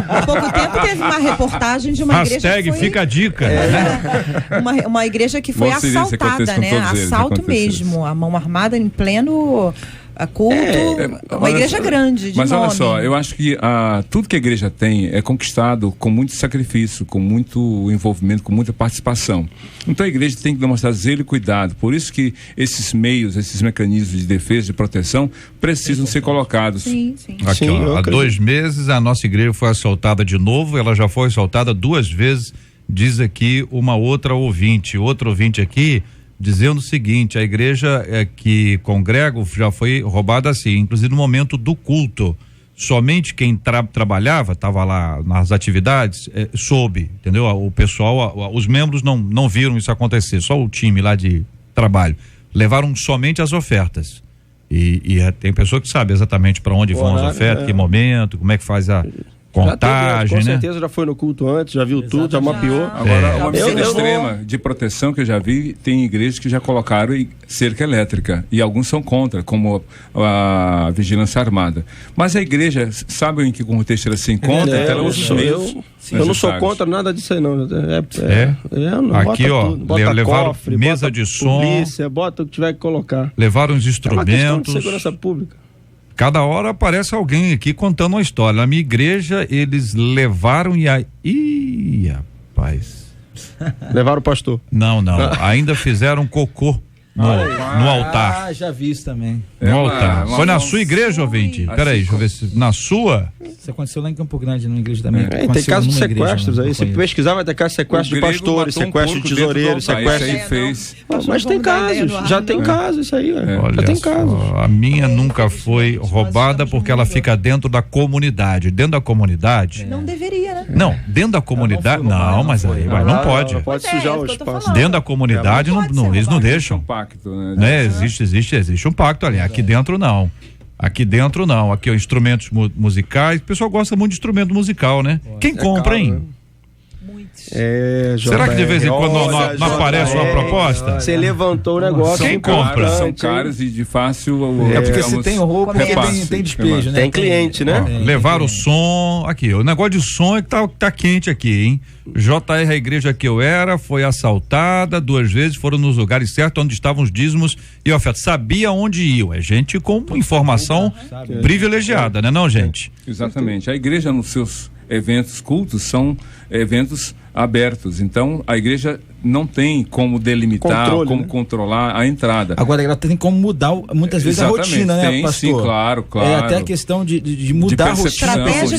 Há pouco tempo teve uma reportagem de uma igreja que foi... fica a dica. Uma igreja que foi assaltada, né? Assalto mesmo, a mão armada em pleno culto, uma igreja grande, de mas nome. olha só, eu acho que tudo que a igreja tem é conquistado com muito sacrifício, com muito envolvimento, com muita participação. Então a igreja tem que demonstrar zelo e cuidado. Por isso que esses meios, esses mecanismos de defesa, de proteção, precisam ser colocados. Sim. Aqui, há 2 meses a nossa igreja foi assaltada de novo, ela já foi assaltada 2 vezes, diz aqui uma outra ouvinte. Outro ouvinte aqui dizendo o seguinte, a igreja que congrego já foi roubada assim, inclusive no momento do culto. Somente quem trabalhava, estava lá nas atividades, soube, entendeu? O pessoal, os membros não viram isso acontecer, só o time lá de trabalho. Levaram somente as ofertas. E tem pessoa que sabe exatamente para onde vão as ofertas, que momento, como é que faz a contagem, com certeza já foi no culto antes, já viu tudo, já mapeou. Agora, uma medida extrema de proteção que eu já vi, tem igrejas que já colocaram cerca elétrica e alguns são contra, como a vigilância armada. Mas a igreja sabe em que contexto ela se encontra, ela usa os meios. Eu não sou contra nada disso aí, não. Aqui, ó, levaram cofre, mesa de som, polícia, bota o que tiver que colocar. levaram os instrumentos. É uma questão de segurança pública. Cada hora aparece alguém aqui contando uma história. Na minha igreja, eles levaram e aí... Ih, rapaz. Levaram o pastor. Não. Ainda fizeram cocô no altar. Já vi isso também. No altar. Foi na sua igreja, ouvinte? Peraí, deixa eu ver se... Na sua? Isso aconteceu lá em Campo Grande, na igreja também. Tem casos de sequestros aí. Se pesquisar, vai ter casos de sequestro de pastores, sequestro de tesoureiros, sequestro. Mas tem casos. Já tem casos isso aí. Já tem casos. A minha nunca foi roubada porque ela fica dentro da comunidade. Dentro da comunidade... Não deveria, né? Não, dentro da comunidade... Não, mas aí não pode. Não pode sujar o espaço. Dentro da comunidade, eles não deixam. Pacto, né? Existe um pacto ali. Aqui dentro não. Aqui, ó, instrumentos musicais. O pessoal gosta muito de instrumento musical, né? Quem compra, caro, hein? Né? Será que de vez em quando não aparece uma proposta? Você levantou o negócio. Quem compra? São caras e de fácil. Porque se tem roupa, tem despejo, né? Tem cliente, né? Levar o som. Aqui, o negócio de som é que tá quente aqui, hein? JR, a igreja que eu era, foi assaltada 2 vezes, foram nos lugares certos onde estavam os dízimos e ofertas. Sabia onde iam. É gente com informação privilegiada, né, não, gente? Exatamente. A igreja, nos seus eventos cultos, são eventos abertos. Então, a igreja não tem como delimitar, como controlar a entrada. Agora, ela tem como mudar muitas vezes a rotina, né, tem, pastor? Sim, claro. É até a questão de mudar a rotina. Estratégia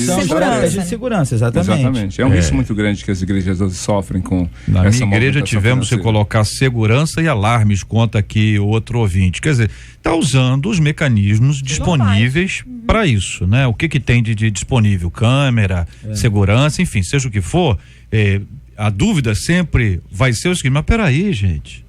de segurança. Exatamente. É um risco muito grande que as igrejas hoje sofrem com Na essa minha igreja tivemos financeira. que colocar segurança e alarmes, conta aqui outro ouvinte. Quer dizer, está usando os mecanismos disponíveis para isso, né? O que tem de disponível? Câmera, segurança, enfim, seja o que for, a dúvida sempre vai ser o seguinte: mas peraí, gente,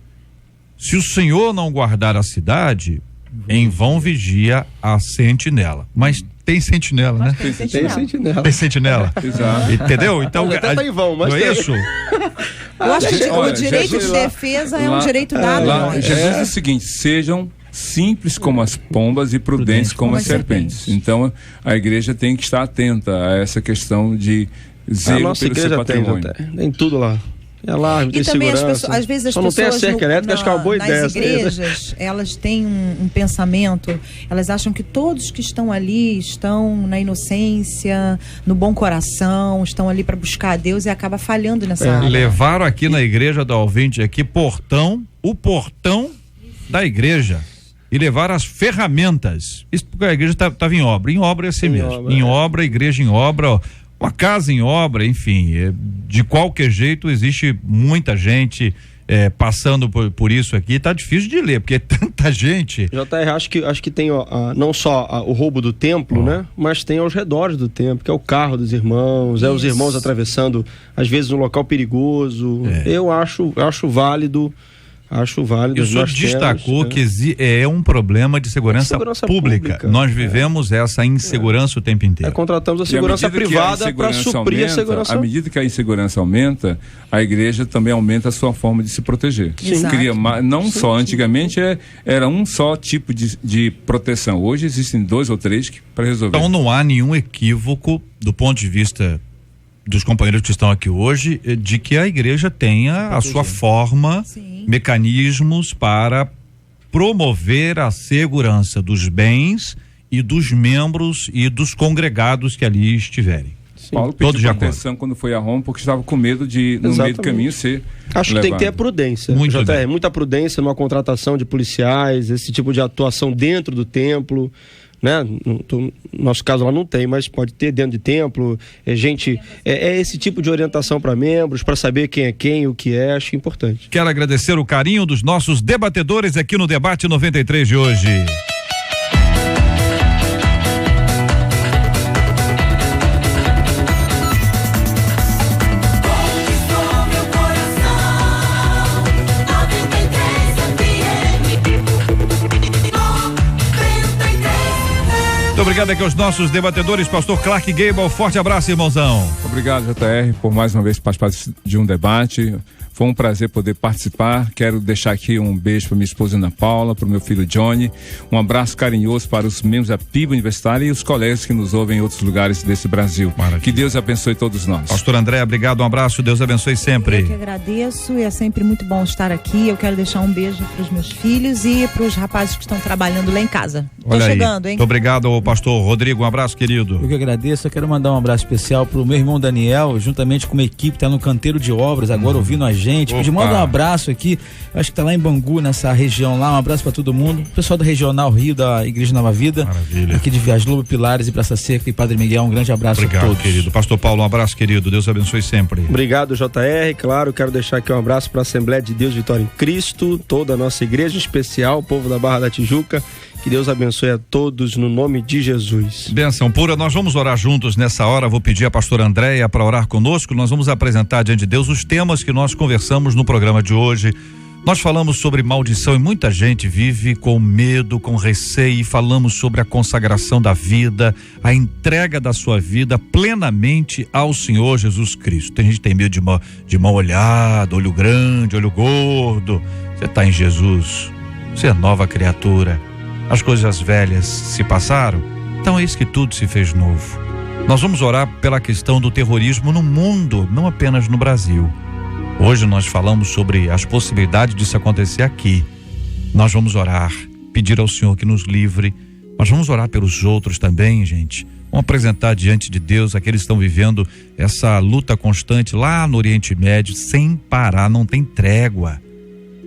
se o Senhor não guardar a cidade, em vão vigia a sentinela. Mas tem sentinela, né? Tem sentinela. Tem sentinela. Exato. Entendeu? Então, Até tá em vão, mas não é tem. isso? Eu acho que Olha, o direito Jesus de defesa é um lá- direito dado. lá, nós. Jesus diz o seguinte: sejam simples como as pombas e prudentes como as serpentes. Então, a igreja tem que estar atenta a essa questão de A zelo nossa pelo seu igreja patrimônio. tem tudo lá. É alarme, tem E também segurança. às vezes as Só não tem a pessoas cerca elétrica, acho que é uma boa ideia. nas igrejas, elas têm um pensamento, elas acham que todos que estão ali estão na inocência, no bom coração, estão ali para buscar a Deus e acaba falhando nessa área. Levaram aqui na igreja da ouvinte aqui o portão da igreja, e levaram as ferramentas. Isso porque a igreja estava em obra. Em obra é assim mesmo. Em obra, igreja em obra, ó, uma casa em obra, enfim, de qualquer jeito existe muita gente passando por isso aqui. Tá difícil de ler, porque é tanta gente. JR, acho que tem não só o roubo do templo, né? Mas tem aos redores do templo, que é o carro dos irmãos, os irmãos atravessando, às vezes, um local perigoso. Eu acho válido. E o senhor destacou que é um problema de segurança pública. Nós vivemos essa insegurança o tempo inteiro. Contratamos a segurança privada para suprir a segurança. À medida que a insegurança aumenta, a igreja também aumenta a sua forma de se proteger. Cria só antigamente era um só tipo de proteção. Hoje existem 2 ou 3 para resolver. Então não há nenhum equívoco do ponto de vista dos companheiros que estão aqui hoje, de que a igreja tenha a sua forma, mecanismos para promover a segurança dos bens e dos membros e dos congregados que ali estiverem. Paulo pediu proteção quando foi a Roma, porque estava com medo de, no meio do caminho, ser Acho que tem que ter a prudência. Muita prudência numa contratação de policiais, esse tipo de atuação dentro do templo, né? No nosso caso lá não tem, mas pode ter dentro de templo, esse tipo de orientação para membros, para saber quem é quem, o que é, acho importante. Quero agradecer o carinho dos nossos debatedores aqui no Debate 93 de hoje. Muito obrigado aqui aos nossos debatedores, pastor Clark Gable, forte abraço, irmãozão. Obrigado, JR, por mais uma vez participar de um debate. Foi um prazer poder participar. Quero deixar aqui um beijo para minha esposa Ana Paula, para o meu filho Johnny. Um abraço carinhoso para os membros da PIB Universitária e os colegas que nos ouvem em outros lugares desse Brasil. Maravilha. Que Deus abençoe todos nós. Pastor André, obrigado, um abraço, Deus abençoe sempre. Eu que agradeço e é sempre muito bom estar aqui. Eu quero deixar um beijo para os meus filhos e para os rapazes que estão trabalhando lá em casa. Tô chegando, hein? Muito obrigado, pastor Rodrigo, um abraço, querido. Eu que agradeço, eu quero mandar um abraço especial pro meu irmão Daniel, juntamente com uma equipe que tá no canteiro de obras, agora ouvindo a gente. Pedir, manda um abraço aqui, eu acho que tá lá em Bangu, nessa região lá, um abraço para todo mundo. O pessoal da Regional Rio, da Igreja Nova Vida. Maravilha. Aqui de Vias Lobo, Pilares e Praça Seca e Padre Miguel, um grande abraço a todos. Querido. Pastor Paulo, um abraço, querido, Deus abençoe sempre. Obrigado, JR, claro, quero deixar aqui um abraço para a Assembleia de Deus Vitória em Cristo, toda a nossa igreja, em especial, o povo da Barra da Tijuca. Que Deus abençoe a todos no nome de Jesus. Bênção pura, nós vamos orar juntos nessa hora. Vou pedir a pastora Andréia para orar conosco. Nós vamos apresentar diante de Deus os temas que nós conversamos no programa de hoje. Nós falamos sobre maldição e muita gente vive com medo, com receio, e falamos sobre a consagração da vida, a entrega da sua vida plenamente ao Senhor Jesus Cristo. Tem gente que tem medo de mal olhado, olho grande, olho gordo. Você está em Jesus, você é nova criatura. As coisas velhas se passaram, então eis que tudo se fez novo. Nós vamos orar pela questão do terrorismo no mundo, não apenas no Brasil. Hoje nós falamos sobre as possibilidades disso acontecer aqui. Nós vamos orar, pedir ao Senhor que nos livre, mas vamos orar pelos outros também, gente. Vamos apresentar diante de Deus aqueles que estão vivendo essa luta constante lá no Oriente Médio, sem parar, não tem trégua.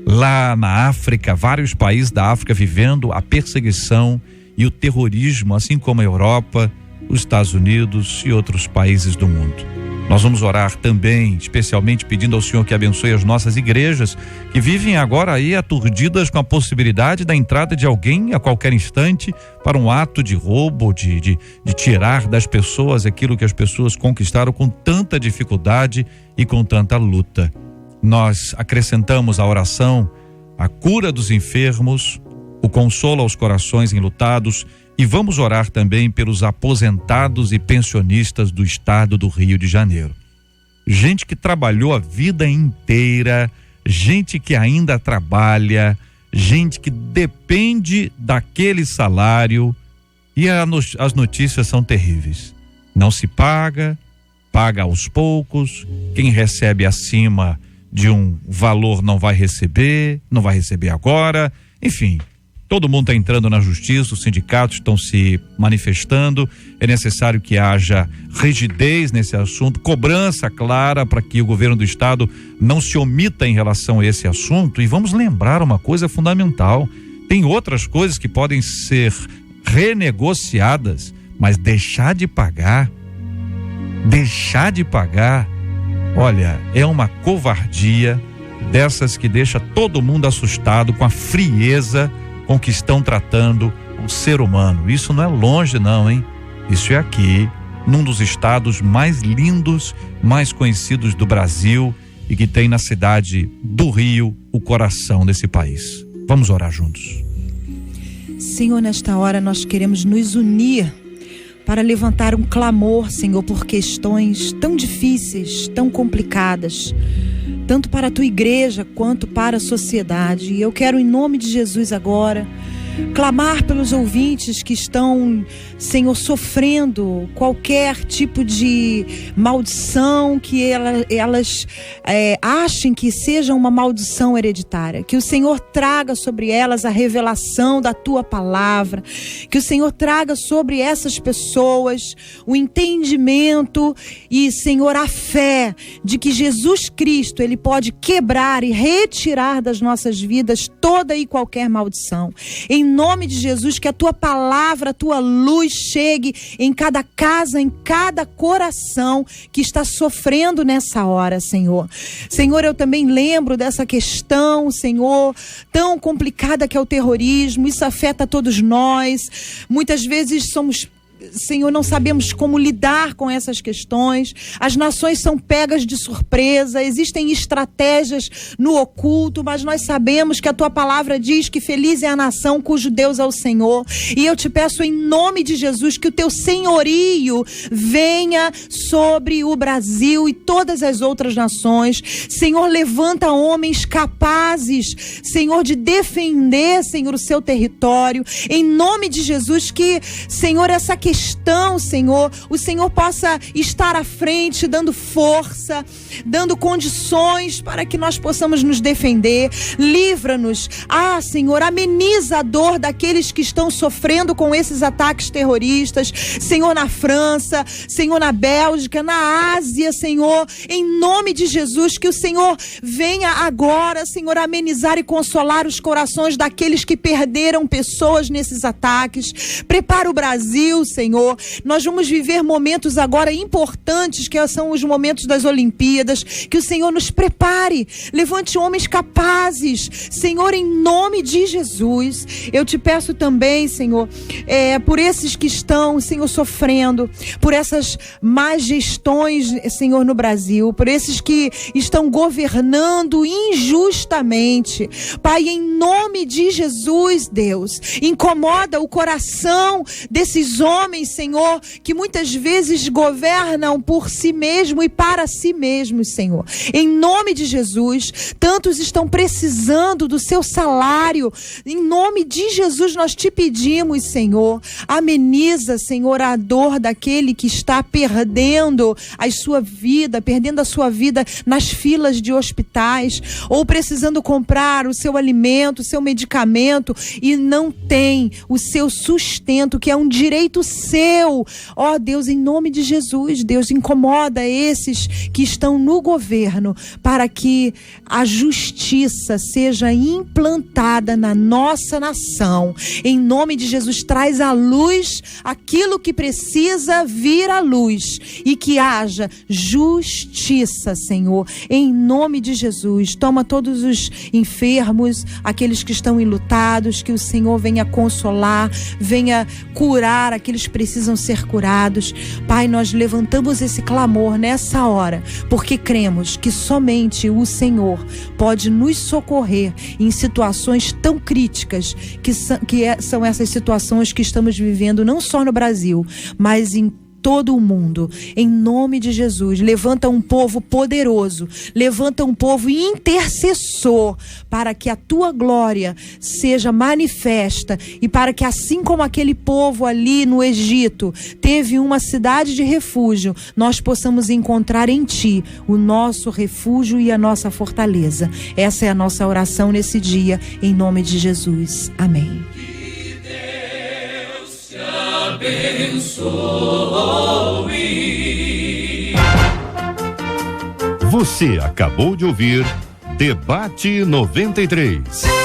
Lá na África, vários países da África vivendo a perseguição e o terrorismo, assim como a Europa, os Estados Unidos e outros países do mundo. Nós vamos orar também, especialmente pedindo ao Senhor que abençoe as nossas igrejas, que vivem agora aí aturdidas com a possibilidade da entrada de alguém a qualquer instante para um ato de roubo, de tirar das pessoas aquilo que as pessoas conquistaram com tanta dificuldade e com tanta luta. Nós acrescentamos à oração a cura dos enfermos, o consolo aos corações enlutados, e vamos orar também pelos aposentados e pensionistas do estado do Rio de Janeiro. Gente que trabalhou a vida inteira, gente que ainda trabalha, gente que depende daquele salário, e as notícias são terríveis. Não se paga, paga aos poucos, quem recebe acima de um valor não vai receber agora, enfim. Todo mundo está entrando na justiça, os sindicatos estão se manifestando, é necessário que haja rigidez nesse assunto, cobrança clara para que o governo do estado não se omita em relação a esse assunto. E vamos lembrar uma coisa fundamental, tem outras coisas que podem ser renegociadas, mas deixar de pagar, olha, é uma covardia dessas que deixa todo mundo assustado com a frieza com que estão tratando o ser humano. Isso não é longe não, hein? Isso é aqui, num dos estados mais lindos, mais conhecidos do Brasil, e que tem na cidade do Rio o coração desse país. Vamos orar juntos. Senhor, nesta hora nós queremos nos unir para levantar um clamor, Senhor, por questões tão difíceis, tão complicadas, tanto para a tua igreja quanto para a sociedade. E eu quero, em nome de Jesus agora, clamar pelos ouvintes que estão, Senhor, sofrendo qualquer tipo de maldição, que elas achem que seja uma maldição hereditária. Que o Senhor traga sobre elas a revelação da tua palavra, que o Senhor traga sobre essas pessoas o entendimento e, Senhor, a fé de que Jesus Cristo, Ele pode quebrar e retirar das nossas vidas toda e qualquer maldição. Em nome de Jesus, que a tua palavra, a tua luz chegue em cada casa, em cada coração que está sofrendo nessa hora, Senhor. Senhor, eu também lembro dessa questão, Senhor, tão complicada que é o terrorismo. Isso afeta todos nós. Muitas vezes Senhor, não sabemos como lidar com essas questões. As nações são pegas de surpresa, existem estratégias no oculto, mas nós sabemos que a tua palavra diz que feliz é a nação cujo Deus é o Senhor. E eu te peço em nome de Jesus que o teu senhorio venha sobre o Brasil e todas as outras nações. Senhor, levanta homens capazes, Senhor, de defender, Senhor, o seu território. Em nome de Jesus, que, Senhor, essa questão, Senhor, o Senhor possa estar à frente, dando força, dando condições para que nós possamos nos defender. Livra-nos, Senhor, ameniza a dor daqueles que estão sofrendo com esses ataques terroristas, Senhor, na França, Senhor, na Bélgica, na Ásia, Senhor, em nome de Jesus, que o Senhor venha agora, Senhor, amenizar e consolar os corações daqueles que perderam pessoas nesses ataques. Prepara o Brasil, Senhor, Senhor. Nós vamos viver momentos agora importantes, que são os momentos das Olimpíadas. Que o Senhor nos prepare, levante homens capazes, Senhor, em nome de Jesus. Eu te peço também, Senhor, por esses que estão, Senhor, sofrendo, por essas más gestões, Senhor, no Brasil, por esses que estão governando injustamente. Pai, em nome de Jesus, Deus, incomoda o coração desses homens, Senhor, que muitas vezes governam por si mesmo e para si mesmos, Senhor. Em nome de Jesus, tantos estão precisando do seu salário. Em nome de Jesus, nós te pedimos, Senhor, ameniza, Senhor, a dor daquele que está perdendo a sua vida nas filas de hospitais, ou precisando comprar o seu alimento, o seu medicamento, e não tem o seu sustento, que é um direito seu. Ó Deus, em nome de Jesus, Deus, incomoda esses que estão no governo, para que a justiça seja implantada na nossa nação. Em nome de Jesus, traz à luz aquilo que precisa vir à luz, e que haja justiça, Senhor. Em nome de Jesus, toma todos os enfermos, aqueles que estão enlutados, que o Senhor venha consolar, venha curar aqueles que precisam ser curados. Pai, nós levantamos esse clamor nessa hora, porque cremos que somente o Senhor pode nos socorrer em situações tão críticas, que são essas situações que estamos vivendo não só no Brasil, mas em todo o mundo. Em nome de Jesus, levanta um povo poderoso, levanta um povo intercessor, para que a tua glória seja manifesta, e para que, assim como aquele povo ali no Egito teve uma cidade de refúgio, nós possamos encontrar em ti o nosso refúgio e a nossa fortaleza. Essa é a nossa oração nesse dia, em nome de Jesus. Amém. Abençoe. Você acabou de ouvir Debate 93.